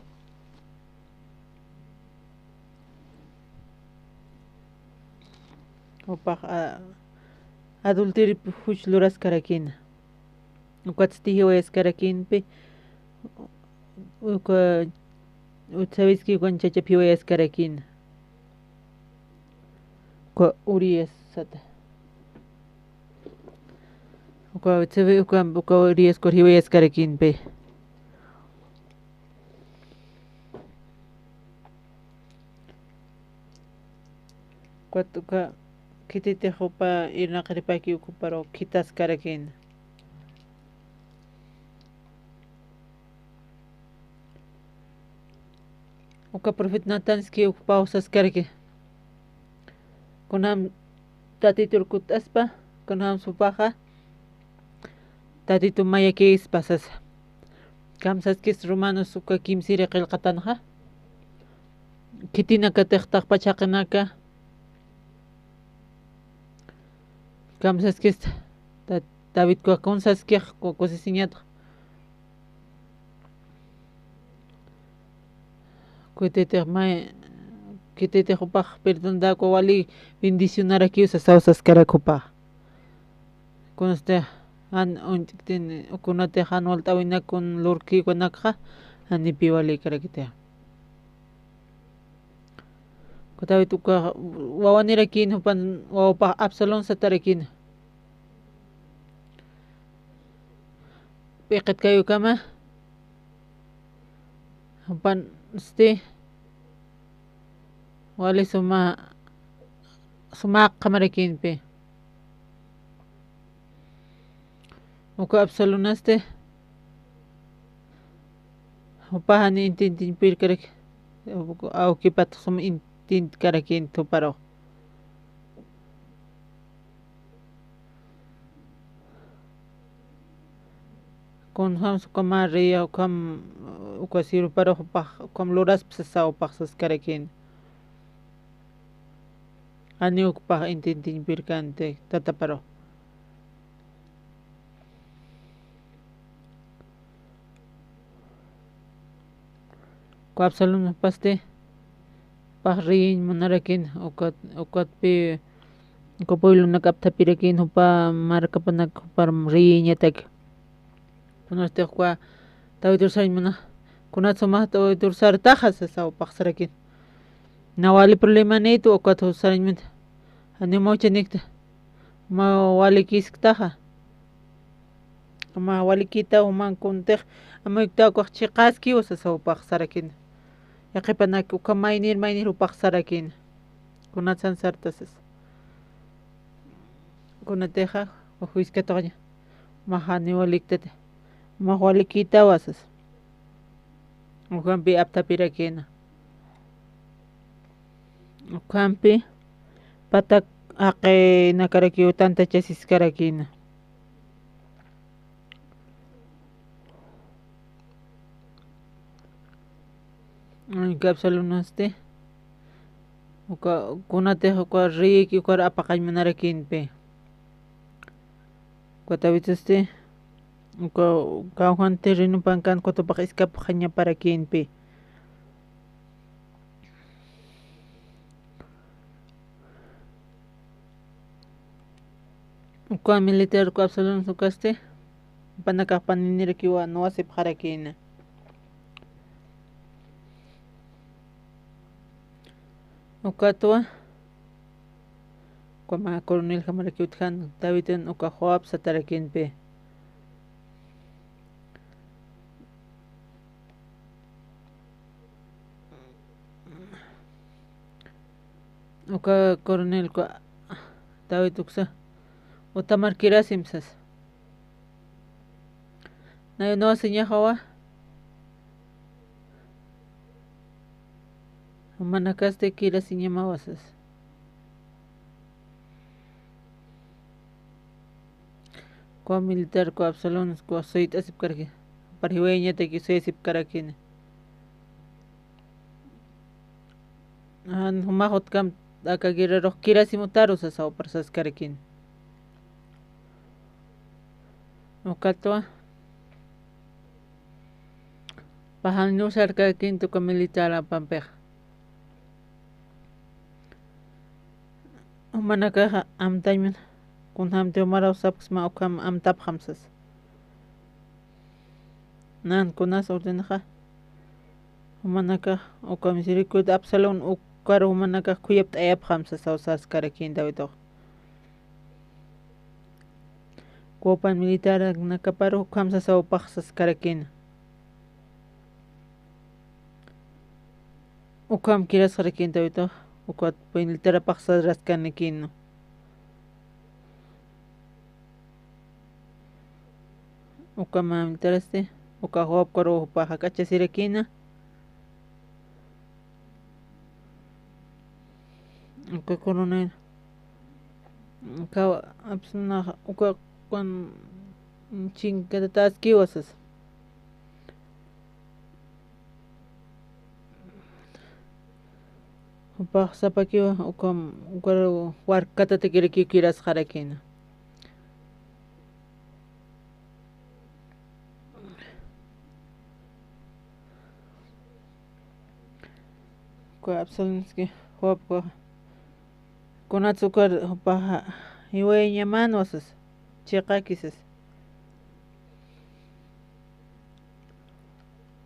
upaq adultiripi huchluraskarakina ukatstihiwayaskarrakinpi uka sabiski ukanchachapi wayaskarrakina uka uriyasata uka uriyaskur hiwayaskarrakinpi uka kititiq upa irnaqripaki ukuparo kitaskarrakina uka Profeta Natanski ukupa usaskarki kunam tatitur kutaspa kunam supaqa tatitu mayakis pasas kamsaskis romanos uka kimsiri qillqatanqa kitinaka tiqtaq pachaqinaka kamsaskis David kusaskiq kusisiñataq kititiq upaq perdondakua wali bendicionarakiusa sawsaskarakupaq kunasta ukunatiq anual t'awinakun lurkiwanakqa anipi walikarakitiq David uka wawanirakin hupan wawapaq Absalón satarakina piqit hupan wali sumaq qamarakinpi uka Absalón upaqani intintinpirkarak awkipataq suma intintkarakin tuparuq kunham sukama riya ukam uka siruparuq upaq ukam luraspa sawpaq saskarakin ani ukpaq intintinpirkanti tataparuq uka Absalón paq riyin munarakin ukatpi uka pueblunaka aptapirakin upa markapanaka upar riyiñataki kunartiq uka David ursarin munaq kunata sumaq David ursartaqa sawpaq sarakin na wali problemanitu ukata ursarinmanta ani mawchanikta ma walikisqtaqa ama walikita umankuntiq amayuktawaq chiqaskiwa sawpaq sarakina yaqipanaki uka maynir upaq sarakina kunata sansartasas kunatiqa wiskatuqña majani waliktata maj walikitawasas ukanpi aptapirakina ukanpi patak aqinakaraki tantachasisqarakina Absalón uka kunatiq uka riyki uka apaqaymanaраkinpi uka David uka kawhan terrenupan kan kutupaq iskapaq ñaparakinpi Uka militar ko Absalón sukaste. Panakapaninira kiwa no asip harakina. Uka tua. Kuma coronel Hamarakiuthan Davidan uka Joab satarakin pe. Uka coronel ko David uksa. Utamar kirasimsas. Nayo no sinya hawa. Manakaste kirasinya mawasas. Ko militar ko Absalón ko soit asip karki. Parhiweña te ki soy asip karakin. Han humahot kam akagira roh kirasimutaru sa sao parsas karakin. Ukatwa. Pahan nusar karakin tu ko militar pampeh. Manaka am taimen kun ham te mara saps ma okam am tap hamsas nan kunas ordenaja manaka okam sirikud Absalón ukaro manaka kuyap ayap hamsas ausas karakin Davido kopan militar nakaparo hamsas au paxas karakin ukam kiras karakin Davido ukat militar paxas raskanikin uka militaraste uka Joab karo paja kacha sirekina uka coronel uka apsna uka con chinkatatas kiwasas upa sapakiwa uka warkata te kiras harakina ko Absalónski Joab ko konatsukar paja iweña manosas chiqakisas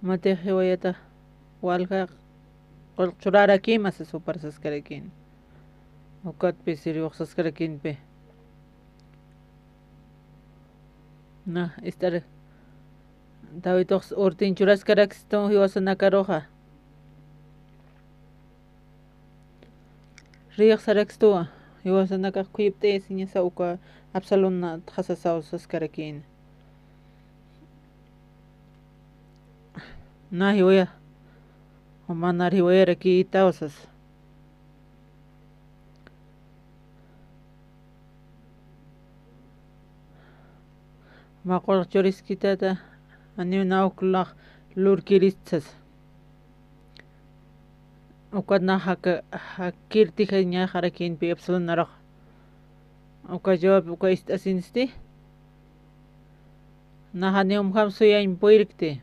mate hiwayata walqa qulqurara kimasas uparsas karakin ukat pisiri uqsas karakin pe na estar David ortin churas karaksto hiwasana karoja Riyak sarakstoa hiwasana ka kuyipte sinya sa uka Absalón na thasasaw sas karakin na hiwaya manar hiwaya raki itawsas maqor choriskitata aniu nauklaq lurkiritsas ukat na hakirti kanya harakin pe Absalón naraq uka Joab uka istasinsti na hanium ham suya impoirikte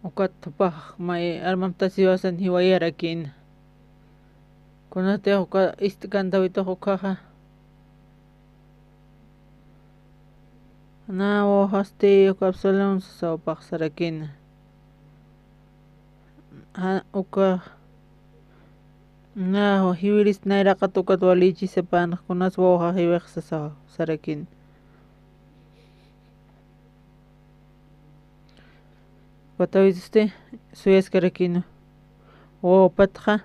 ukat tupah may armamtasiwasan hiwaya rakin kunate uka istikantawito ukaha na haste uka Absalón sa paksarakin uka na hiwiris na iraqatukat walichi sepan kunas waha hiwek sa sarakin patawiste suyas karakin o patja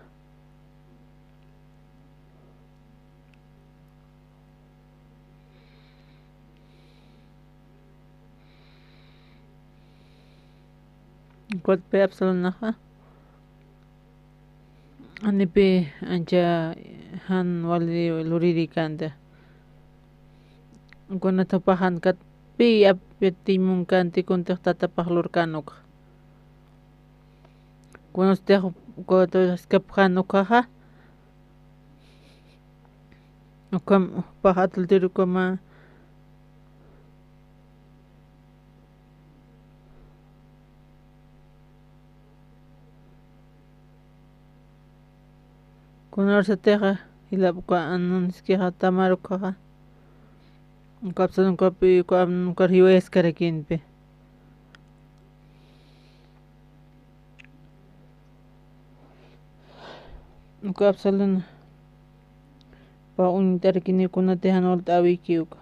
kot pe Absalón naha anipe ancha han wali luriri kanta kuna tapahan kat pi apetimun kanti kuntek tatapah lurkanuk kuna stek ko to skaphanuk ha ukam pahatul tiru koma Kunor sa teka Ilapuka anunskiqa tamarukaqa kapsalunkapi riwayasqarakinpi. Kapsaluna pa unitarikinikunapi hanualta awikiuka.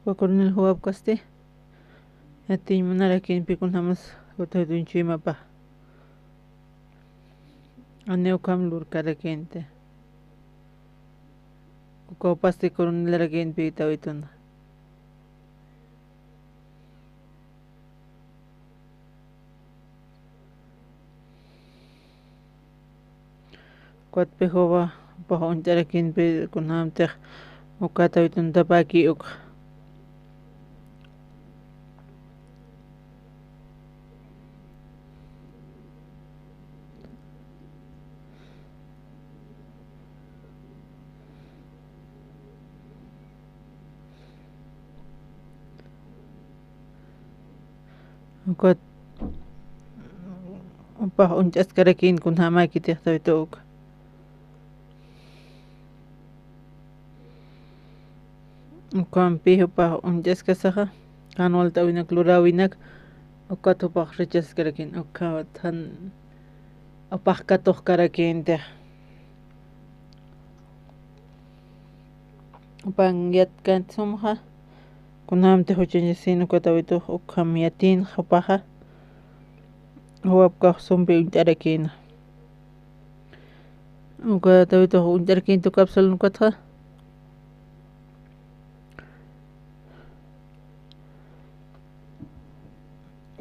Coronel huapkaste yati manarakinpi kunamas utadunchimapa aneu kamlur karakente ukapaste coronel arakinpi tawituna kuatpe hoba pa untarakinpi kunamtek ukatawitun tapaki uka. Kuat pa unchaskarakin kunhamaki tiqtawituuka. Ukampi upa unchaskasaqa kanualta awinak lurawinak ukat upaq richaskarakin ukawathan upaq katuqkarakintej upan yatkantsumqa kunamtej uchanchasina ukatawituq ukham yatin upaqa huapkaq sumpi unt'arakina ukatawituq unt'arakinta kapsalunukatqa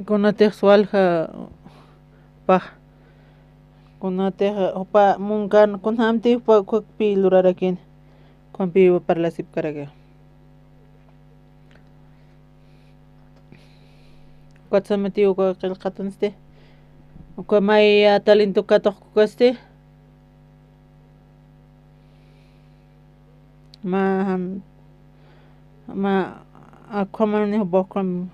kunatej sualqa paq kunatej upa munkan kunhamtij upa ukakpi lurarakin kuanpi parlasipkaraka kuatsamati uka qillqatanste uka may talento katuqkukaste ma aquamani hubaqam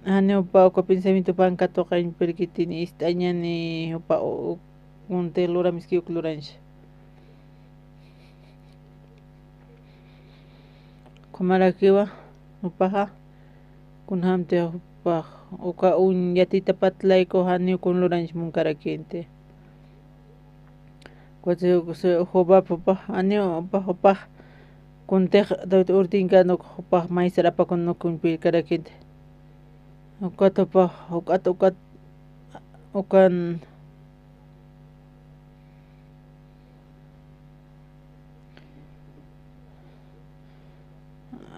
ani upa uka pensamiento pan katuqa perkitini istañani upa unte luramiski uklurancha kumarakiwa upaqa kunhamtej upaq uka yatita patlayku hani kunlurancha munkarakinti hubapi upaq ani upaq kuntej urtinkanuq upaq may sarapakunukunpi karakinti ukat upaq ukat ukan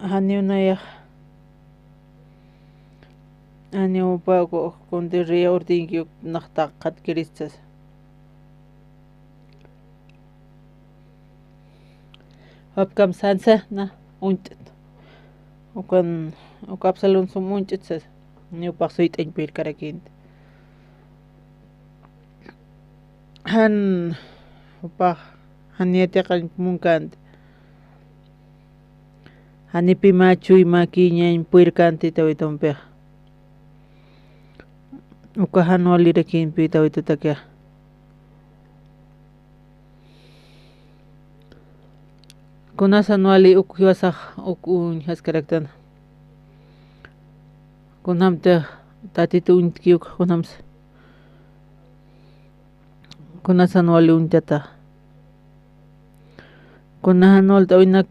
hani unayaq ani upa kunti ria urtinki naqta qatkiristas hapkam sansa na unch'at ukan ukapsalun sum unch'atsas ni upaq suyt'aypi karakinti han upaq haniyatiqa munkanti hanipi machuy makiñañ puirkanti tawitunpiqa uka hanualirakinpi tawitutakiqa kunas anuali ukyawasaq haskaraktana kunamtej tatita unt'kiuka kunamas kunas anuali unt'ata kunas anualta awinak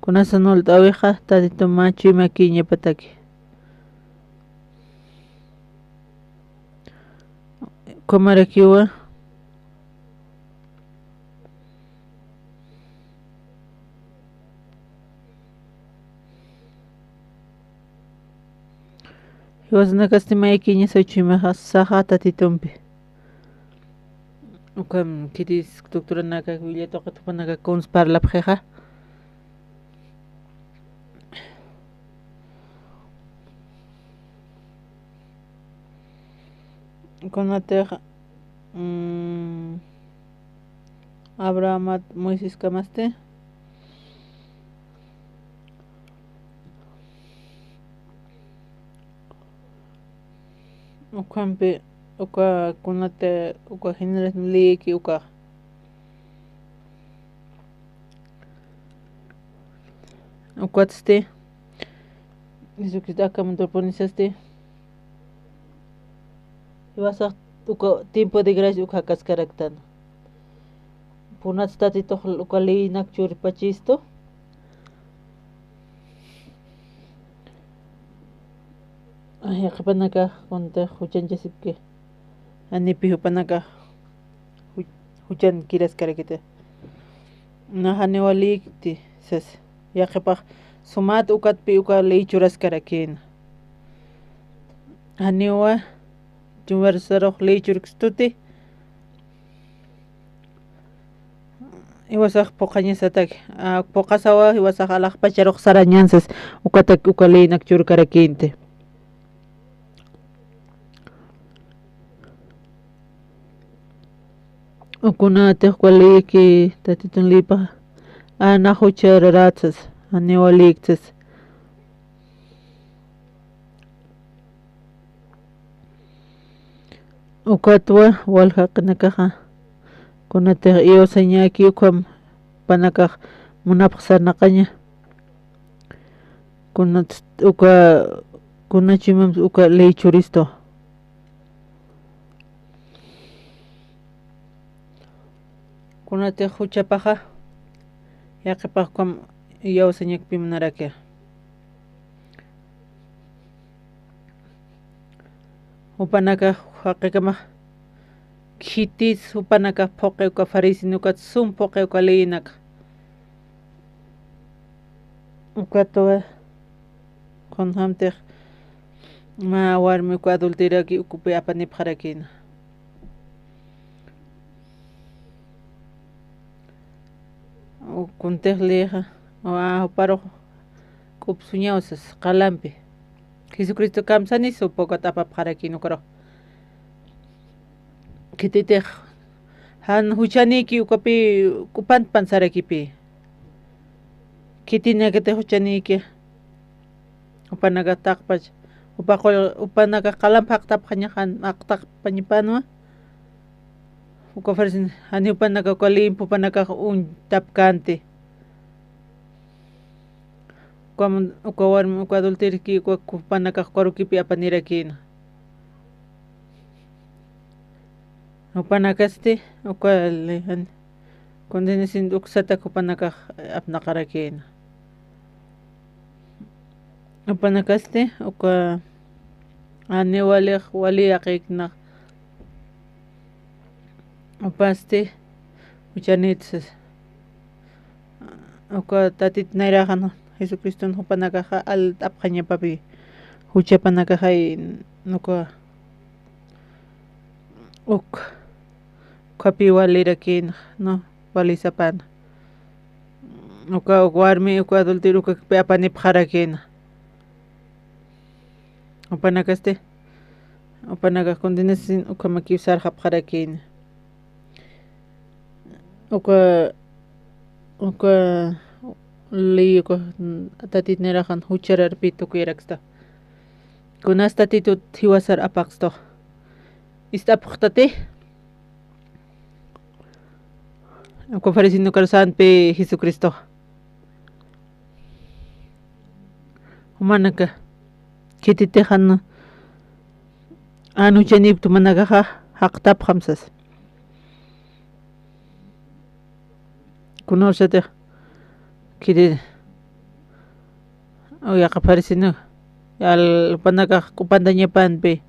kunas anualta awiqa tatita machuy makiñapataki kumarakiwa hiwasnakasti maykiña suychuymaqa saqa tatitumpi ukam kiris doctoranaka Villatoqa tupanaka parlapjeqa kunatej Abraham Moisés kamaste ukampi uka kunate uka generas liki uka ukaste eso que está acá me ponisaste y vas a uka tiempo de gracia uka cascaractano punat statito uka linak churipachisto ay akapanaka konta huchanchasipke anipi hupanaka huchan kiras karakita nahane walikti sas yaqipaq sumat ukatpi uka leichuras karakina aniwa chumversaroq leichurkstuti iwasaq poqañasataki poqasawa iwasaq alaqpacharoq sarañansas ukatak uka leinak churkarakinte ukunatiq waliki tatitun lipa ana huchararatsas ani waliktas ukatwa walhaqnakaqa kunatiq iyosañaki ukam panakaq munapaq sarnaqaña kunat uka kunachimam uka leichuristo kunatiq huchapaqa yaqipaq kam iyosañakpi munaraka upanaka haqiqamaq khitis upanaka phoqe uka farisinuka sum phoqe uka leinaka ukatwa konhamtiq ma warmi uka adulteraki ukupi apanipaqarakina kuntiqliqa uparoq kupsuñawsas qalampi Jesucristo kamsani supokata apapaqarakina ukaroq kititiq han huchaniki ukapi kupan sarakipi kitinakita huchaniki upanaka taqpach upanaka qalampa aqtapaqañajan aqtaqpañipanwa uka farsin hani upanaka uka limpu upanaka tapkanti uka warmi uka adulteriki upanaka qarukipi apanirakina upanakaste uka condenación uksata upanaka apnaqarakina upanakaste uka ani waliaqikna upaste uchanitsas uka tatit nairajan Jesucristo upanakaqa al apqañapapi huchapanakaqa nuka ukapi walirakina no walisapana uka warmi uka adultero ukapi apanipaqarakina upanakaste upanaka condenación uka maki sarhapqarakina uka liyuka tatit nerajan huchararpi tukuyraksta kunas tatitut hiwasar apaqsto istapqtati uka farisino karsanpi Jesucristo humanaka kititijan anuchaniptu manakaqa haqtapqamsas kunorsatiq kiri uyaqa farisino al panaka kupantañapanpi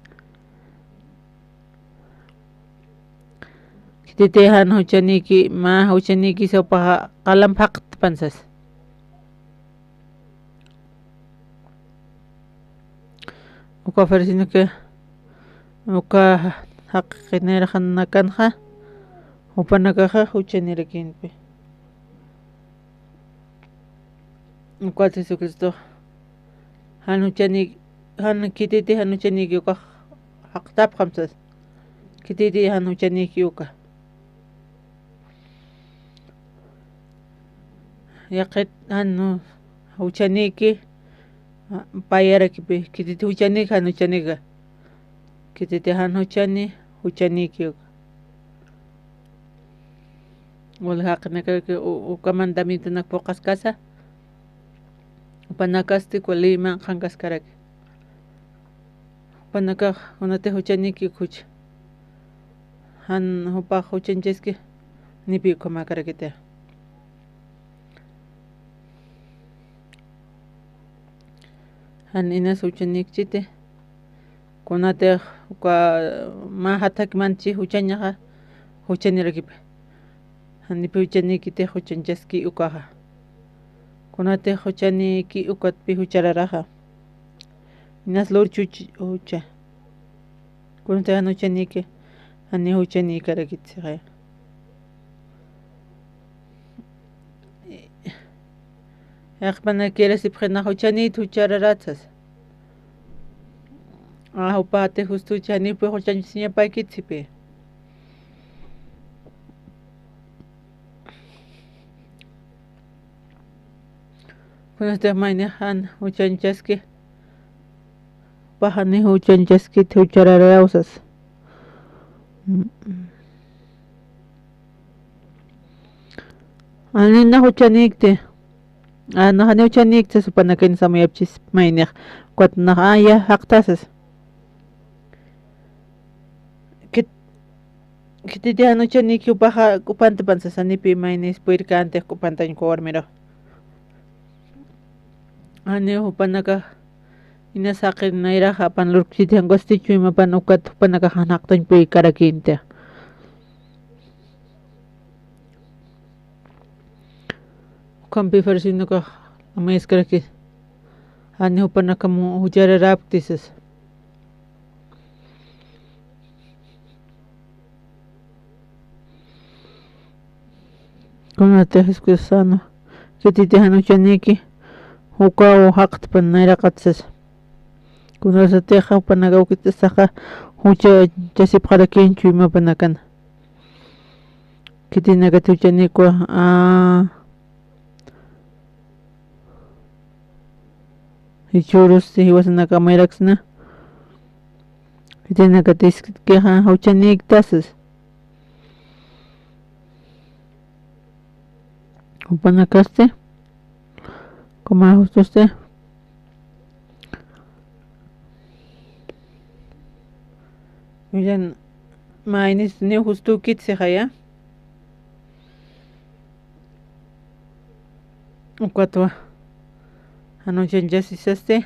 kititijan huchaniki sawpaqa qalam haqtapansas uka farisino que uka haqinerajanakanja upanakaqa huchanirakinpi uka Jesucristo kititi hanuchaniki uka haqtapqamsas kititi hanuchaniki uka yaqit huchaniki payarakipi kititi huchaniki hanuchanika kititihan huchaniki wala haqnaka ukamandamito nakpoqas casa upanakasti kualiman qanqaskaraki upanaka unate huchaniki kuch han hupa huchancheski nipi kamakarakite han inas huchanikchite kunate mahatak manchi huchañaqa huchanirakipe nipi huchanikite huchanchaski ukaqa kunate huchaniki ukatpi huchararaqa inas lurchu hucha kunate han huchaniki ani huchanikarakitsiqa Aqpana quieres ipqina huchanit huchararatsas upate justo huchanipi huchanchisiñapaykitsipi kunasta mayni han huchanchaski pahani huchanchaskit huchararausas anina huchanikte Ana huchanik sa supanakin sa mayapchis maynik kwat nakaya haktasas kititi huchanik upaha kupantapan sa sanipi maynis puirkante kupantan ko ormero ani upanaka inasakin nairaha panlur kititi angostichu imapan ukat upanaka hanaktan puirkarakinte Kampi versino ka amayas karaki ani upanaka mo hujararaptisas kunate eskusano kititi hanuchaniki uka o haqt pannairaqatsas kunasa teja upanaga ukitasaqa hucha chasipqarakinchu imapanakan kitinaka tuchanikwa Ichurus hiwasanaka mayraksna kitinaka tiskeja huchanik tasas upanakaste como justo usted Miren mainis ni justo kitseja ya Ukatwa Anoche ya si este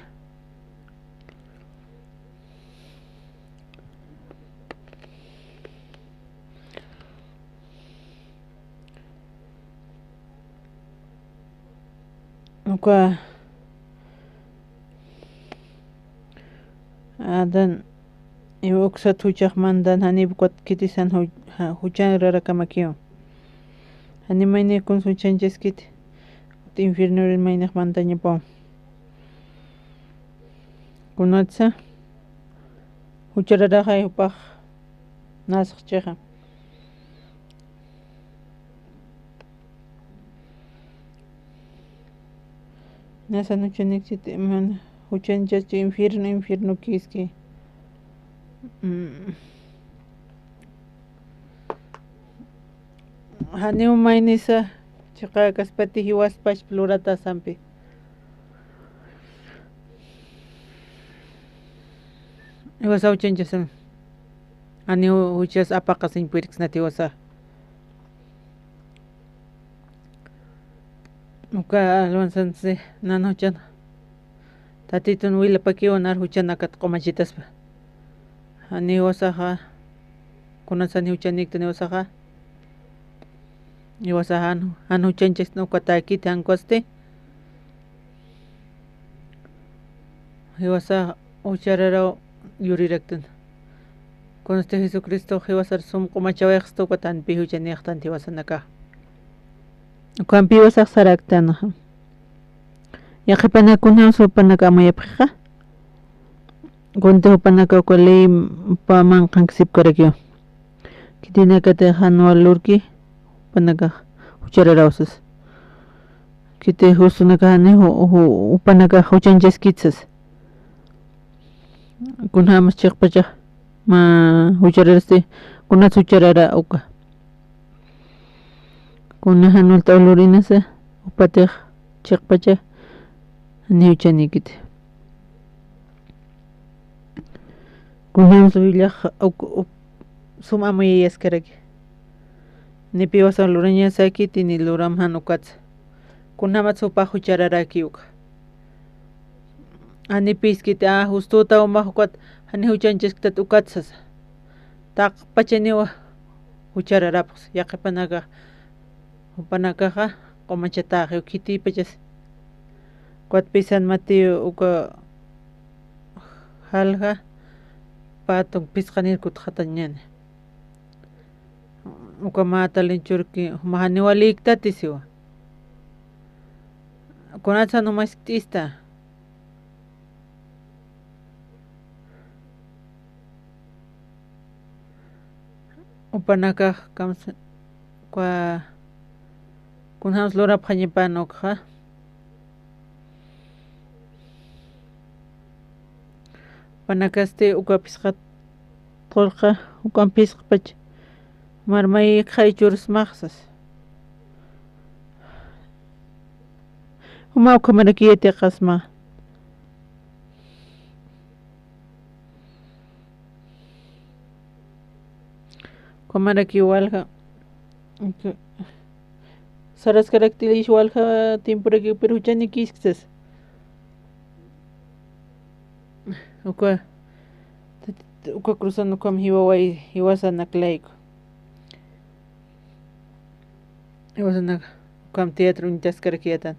Nuka Adan Iwoksa tuchak mandan hanib kwat kitisan huchan rarakamakio Animaine kun huchan jeskit infierno el mainak mandaña po Kunatsa huchararaja upaj nasakcheja Nasa nuchanikchit man huchanchas infierno kiski Hani mainisa Chaka kaspati hiwaspash plurata sampi Iwasa uchanchasan Ani huchas apakasin puirks nati wasa Uka alwansanse nan huchan Tatitun wila pakiwa nar huchanakat komachitaspa Ani wasaha Kunasan huchanikta ni wasaha Iwasahan huchanchas no katakita ankoste Iwasa uchararo yuriraktan Con este Jesucristo Iwasar sum kumachawexto katan pihuchaniaktan tiwasanaka Kuan piwasak saraktan Yaqipanakuna usupanaka mayapqa Kunte upanaka kwalay pamanqan ksipkarakyo Kitinakate hanwalurki Panaka huchararausas Kite husunaka hani upanaka huchanchaskitsas Kunhamas chiqpacha ma huchararaste kuna hucharara uka kuna hanul tawlurinasa upatej chiqpacha ani huchanikit kuna subilaj suma mayayas karaki ni piwas aluraña sakiti ni luram hanukatsa kuna matsupa huchararaki uka ani piskit justuta umajukat ani huchanchiktat ukatsas taq pachaniwa huchararapas yaqipanaqa upanakaqa qomachataqa ukitipachas kuat pisan mati uka halqa patun pisqanirkut qatañani uka matalinchurki mahaniwaliktatissiwa kunatsa numaskitista upanaka kamsa kwa kunhams lora phañipanokha panakaste uka pisqa tolqa ukan pisqpach marmay khaychurs maqsas uma uka marakiyati qasma Kumaraki walha saras características walha timpuraki peruchani kisksas uka cruzando kam hiwaway hiwasanak layko hiwasanak kam teatro untaskarkiatan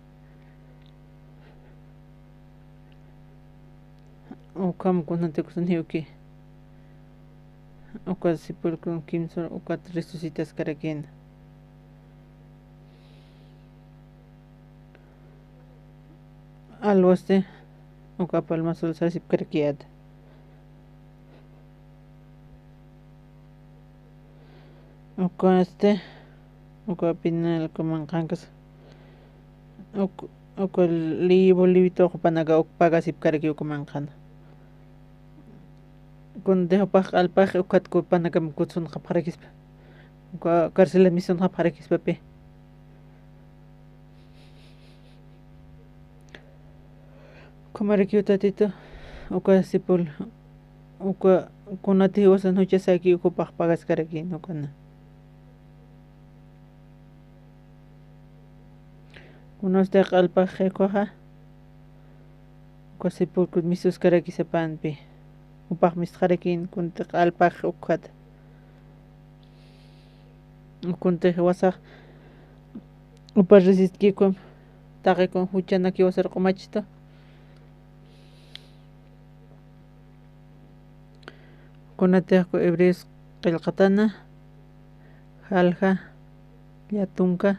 ukam kunante kusan hiwki uka sipulkun kimsor uka resucitas karakena alwaste uka palmasul sasip karakiata uka uka pinal kamanqankas uka libito panaga pagasip karaki uka manqana kun dehopaq alpaq ukatku panakam kutsun qapqarakispa uka cárcel misión qapqarakispapi kumarakiutatito uka sipul uka kunati wasan huchasaki ukupaq pagaskaraki nukana kunaste alpaq qhiqwaqa uka sipul kun misus karaki sapanpi upaq misqarakin kuntiq alpaq uqata kuntiq wasaq upa resistkikun taqikun huchanaki wasar qumachito kunatiqku hebreos qillqatana halqa llatunka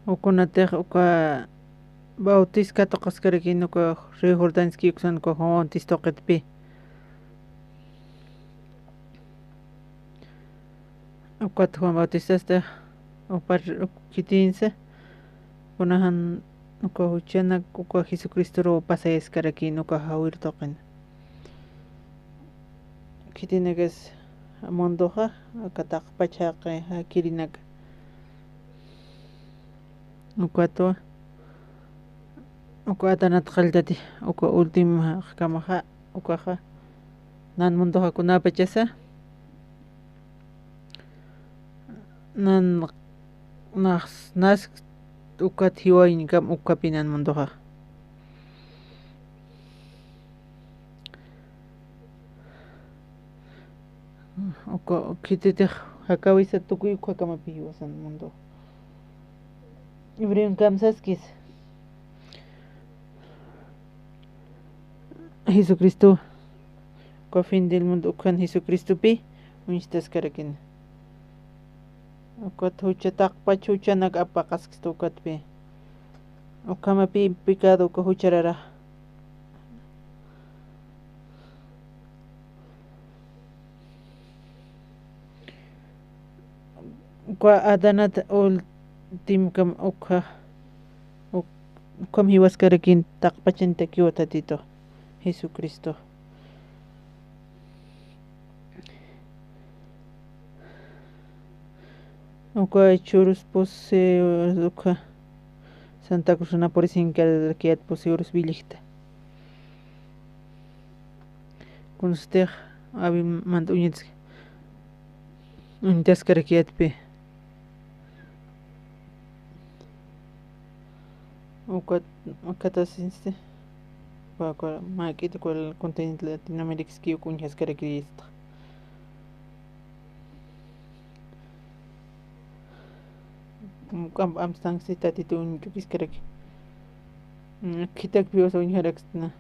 ukunatiq uka bautiska toqaskarakin uka río Jordanski uksan uka Juan tistoqetpi uka Juan Bautistasta upa kitinsa kunahan uka huchanak uka Jesucristo ro pasayaskarakin uka hawir toqin kitinagas mondoja akataq pachaqi hakirinaka uka atanat qaldati uka última kamaja ukaja nan mondoja kunapachasa nan nas uka hiwayn kam uka pinan mondoja kititej hakawisa tukuy hakamapi wasan mundo Ibrahim kamsaskis Jesucristo ko fin del mundo kan Jesucristo pi unistas karakin Ukat huchatak pachuchanak apakaskis ukat pi ukamapi pecado ko hucharara Kwa adanat ultim kam kam hiwas karakin takpachin takiwa tatito Jesucristo Uka churus pose uka Santa Cruz na por sin que kiat pose urus bilikta Kun usted abi mand uñitski Untas karakiat pe Ukatasinste Bakwa makita kwal content Latinoamérica ski kunyas karakirista Amstang si tatito unyukis karaki Kitak bios unyharakstna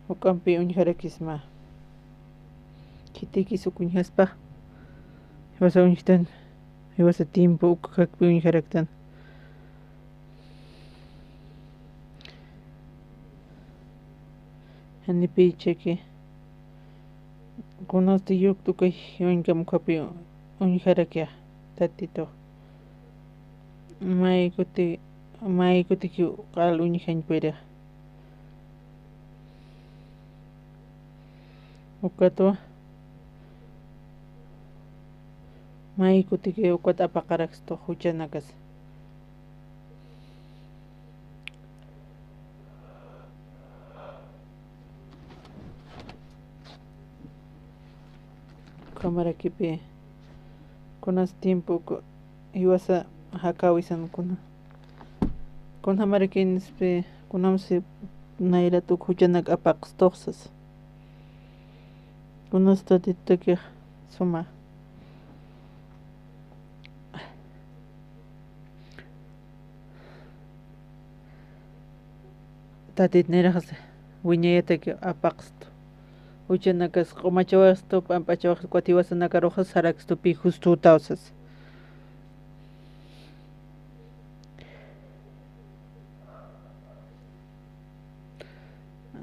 Ukampi unyharakisma Kitikis ukunyhaspa Wasa unyhtan Wasa tiempo ukakpi unyharaktan Hanipi cheque Conoste yuk tukay yoinkam kapi unyharakia tatito Mai kuti ki kal unyhan pera Ukato Mai kuti ki ukat apakaraksto huchanakas Cámara kipi Kunas tiempo Iwasa hakawisan kuna Kun hamarakinis pe Kunamsi Naira tuk huchanak apakstoxas Kunas tatito ki Suma Tatit nerajas Wiñayata ki apaksto Huchanakas qomachawasto pampachawas kuatiwasanaka rojas saraksto pi justo tausas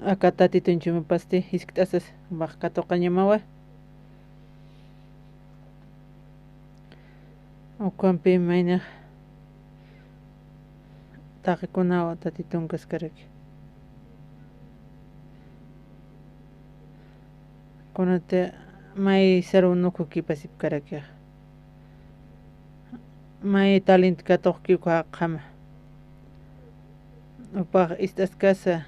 Acá tatito enchumepaste isktasas bajkato qañamawa Ukampi mayna Taqikunawa tatitun kaskaraki Kunate may sarunuku kipasip karakia May talent katok ki kwa qama Upaq istas casa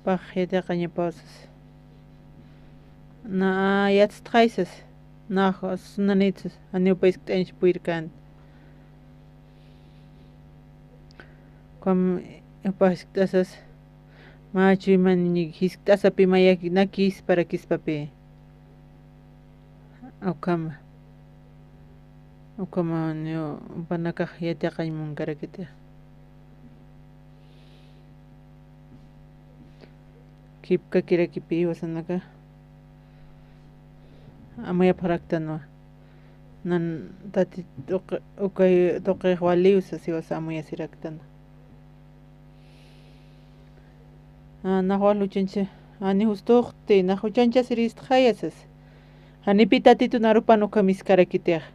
Paq yata qaña pausas Na yats traisas Na sunanitzas Aniu paisk t'ench puirkan Kom upaq istasas Machu imani hisktasapi mayaki nakis para kispapi Ukama nyo Panakaj yatiaqaymun karakita Kipka kirakipi wasanaka Amaya paraktanwa Nan tati ukay toqay waliusa si wasa amaya siraktanwa Nahual luchancha Ani justoqti nahuchancha sirist hayasas Ani pitatitu narupano kamis karakiteaq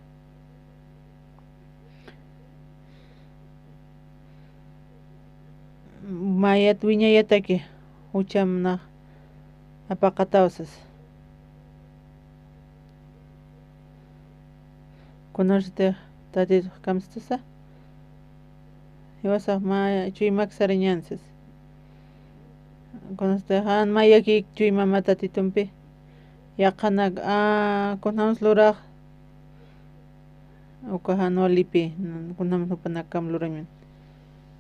Mayat wiñayataki Hucham na apaqatausas Kunarste tatitu kamstasa Iwasa ma chuymak sariñansas Kunarste han mayaki chuymama tatitumpi Yaqanak kunams luraq Uka hanualipi Kunams nupanakam luramin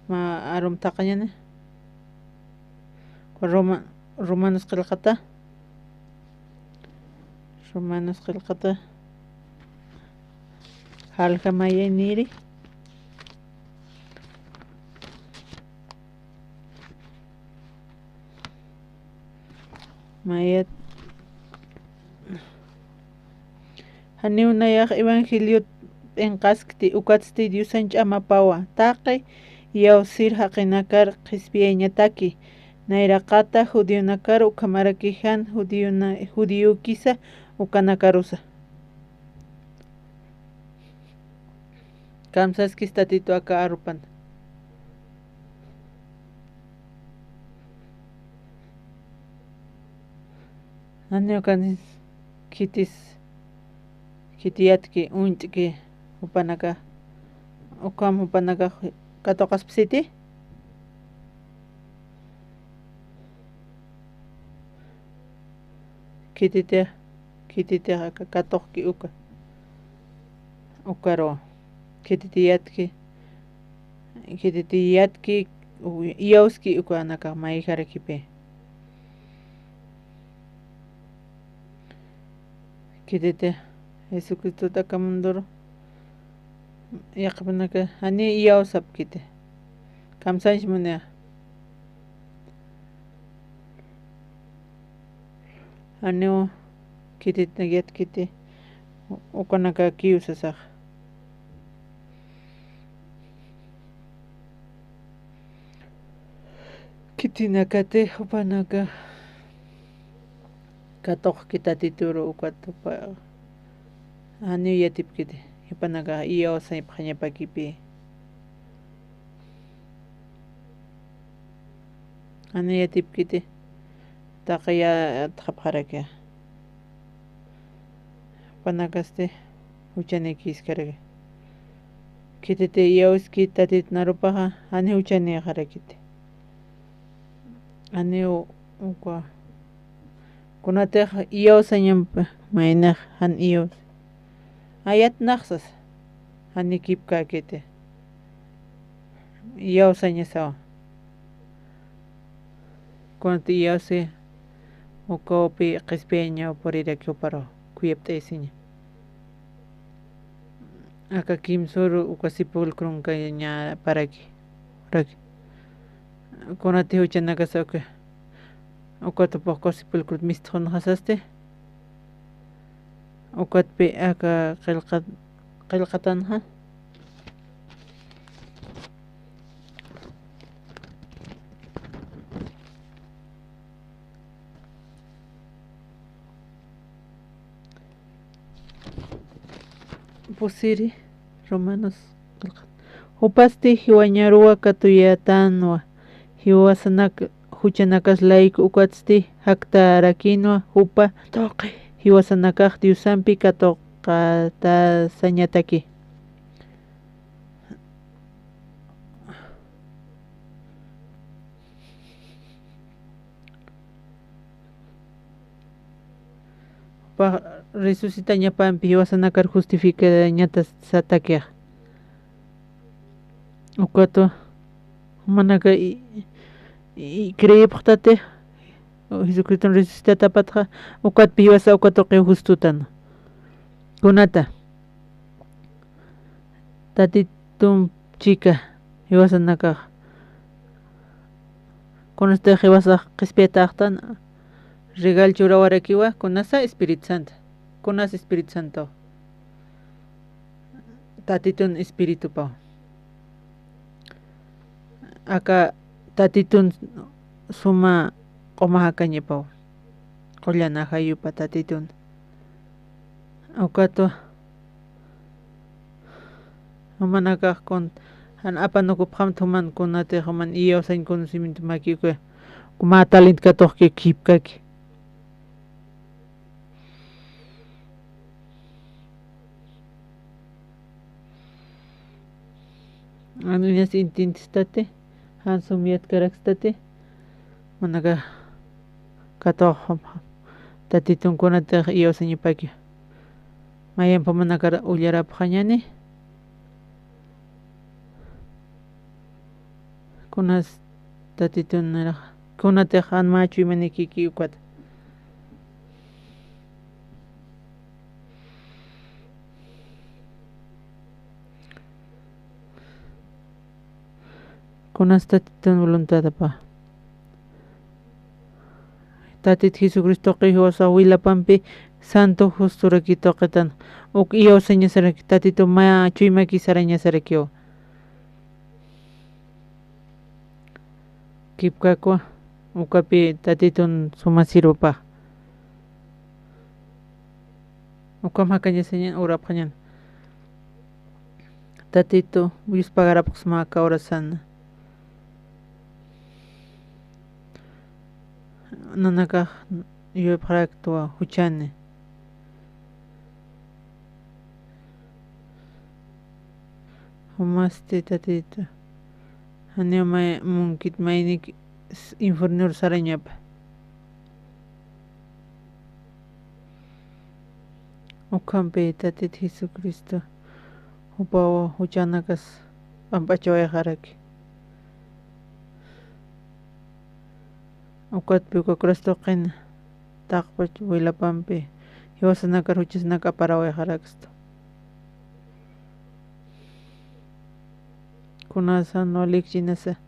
Ma arum taqañane Roma Romanos qillqata halqa mayay niri mayat haniunayaq evangelio p'inqaskti ukatzti Diusanch'a amapawa taqi yawsir haqinakar qhispiyayñataki nayraqata judionakar ukamarakijan judio kisa ukanakarusa kamsaskis tatito aka arupan aniokanis kitiyatki unch'ki upanaka ukam upanaka katoqaspsiti kititiq aka katoqki ukaro kititiyatki yawski ukanaka mayjarakipi kititi Jesucristo takamundoro yaqpanaka ani yawsap kiti kamsanch munya aniu kititiyat kiti ukanaka kiusasaq kitinakati upanaka katoq kitatituru ukatupa aniu yatipkiti upanaka iyawsaypaq ñapakipi aniu yatipkiti taqaya taqapqaraka upanakaste huchanikiskaraka kititi iyawski tatitnarupaqa aniu huchaniqarakiti aniu uka kunatiq iyawsañanpa maynaq han iyaws ayat naqsas hani kipka kiti iyawsañasawa kunati iyawsi ukawpi qispiayña puriraki uparo kuyapt'aysiña aka kimsuru uka sepulcrunqa ña paraki kunati huchanakasa ukatupuq sepulcro mistiquna qasaste ukatpi aka qillqatanqa pusiri Romanos upasti hiwañaruwa katuyatanwa hiwasanaka huchanakaslayku ukatzti haktarakinwa upa toqi hiwasanakaq Diusanpi katoqatasañataki resucita ñapanpi hiwasanakar justificada ñata satakiaq ukatu manaka creyipaqtati Jesucristo resucitata apatqa ukatpi hiwasa ukatuqi justutana kunata tatitun chika hiwasanakaq kunasta hiwasaq qispiataqtana regal churawarakiwa kunasa Espíritu Santo kunas Espíritu Santo tatitun espíritu pa aka tatitun suma qomahakañipaw qullana hayupa tatitun ukatu humanakaq kun han apanukupqam thuman kunati human iyawsañ conocimiento makikuy kuma talent katuqki kipkaki anuñas intintistate hansumiyat karakstate manaka katuq tatitunkunata iyawsañipaki mayanpa manaka ullarapaqñani kunas tatitunaraq kunate han machu imanikiki ukat kunas tatitan voluntad pa tatit Jesucristo qihosa wilapampi santo justura kitoqetan uk iyo señasaraki tatito ma chuymaki sarañasarakio kipkakua ukapi tatitun sumasirupa ukam hakaña señan urapqañan tatito Diospagarapaq maka orasan nanaka yupaqraktua huchani humaste tatito Hanema munkit mainik infornur sarañapa ukampe tatit Jesucristo upawa huchanakas pampachawayaqaraki ukatpi ukakristo qina taqpach wilapampi hiwasanakar huchasnaka aparawayaqarakasto kunasan walikchinasa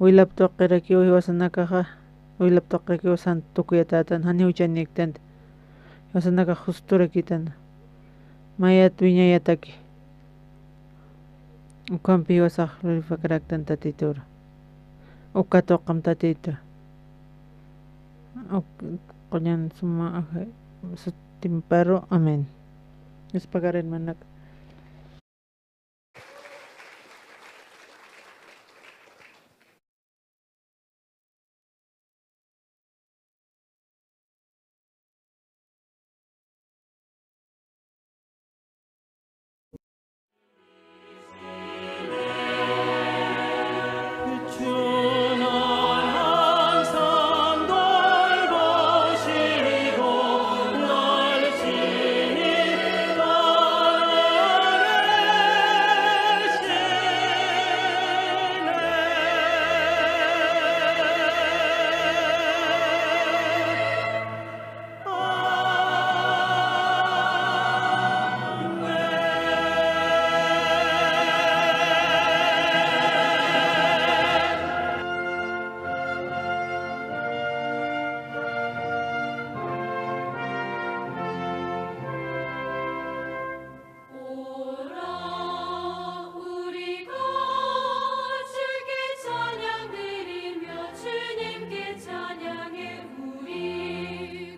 willap toqirakiwa hiwasanakaqa willap toqirakiwa santo tukuyatatan hani huchaniktant hiwasanaka justurakitana mayat wiñayataki ukampi hiwasaq rifakraktan tatitura ukatoqam tatito qoñan suma timparo amén Dios pagaren manak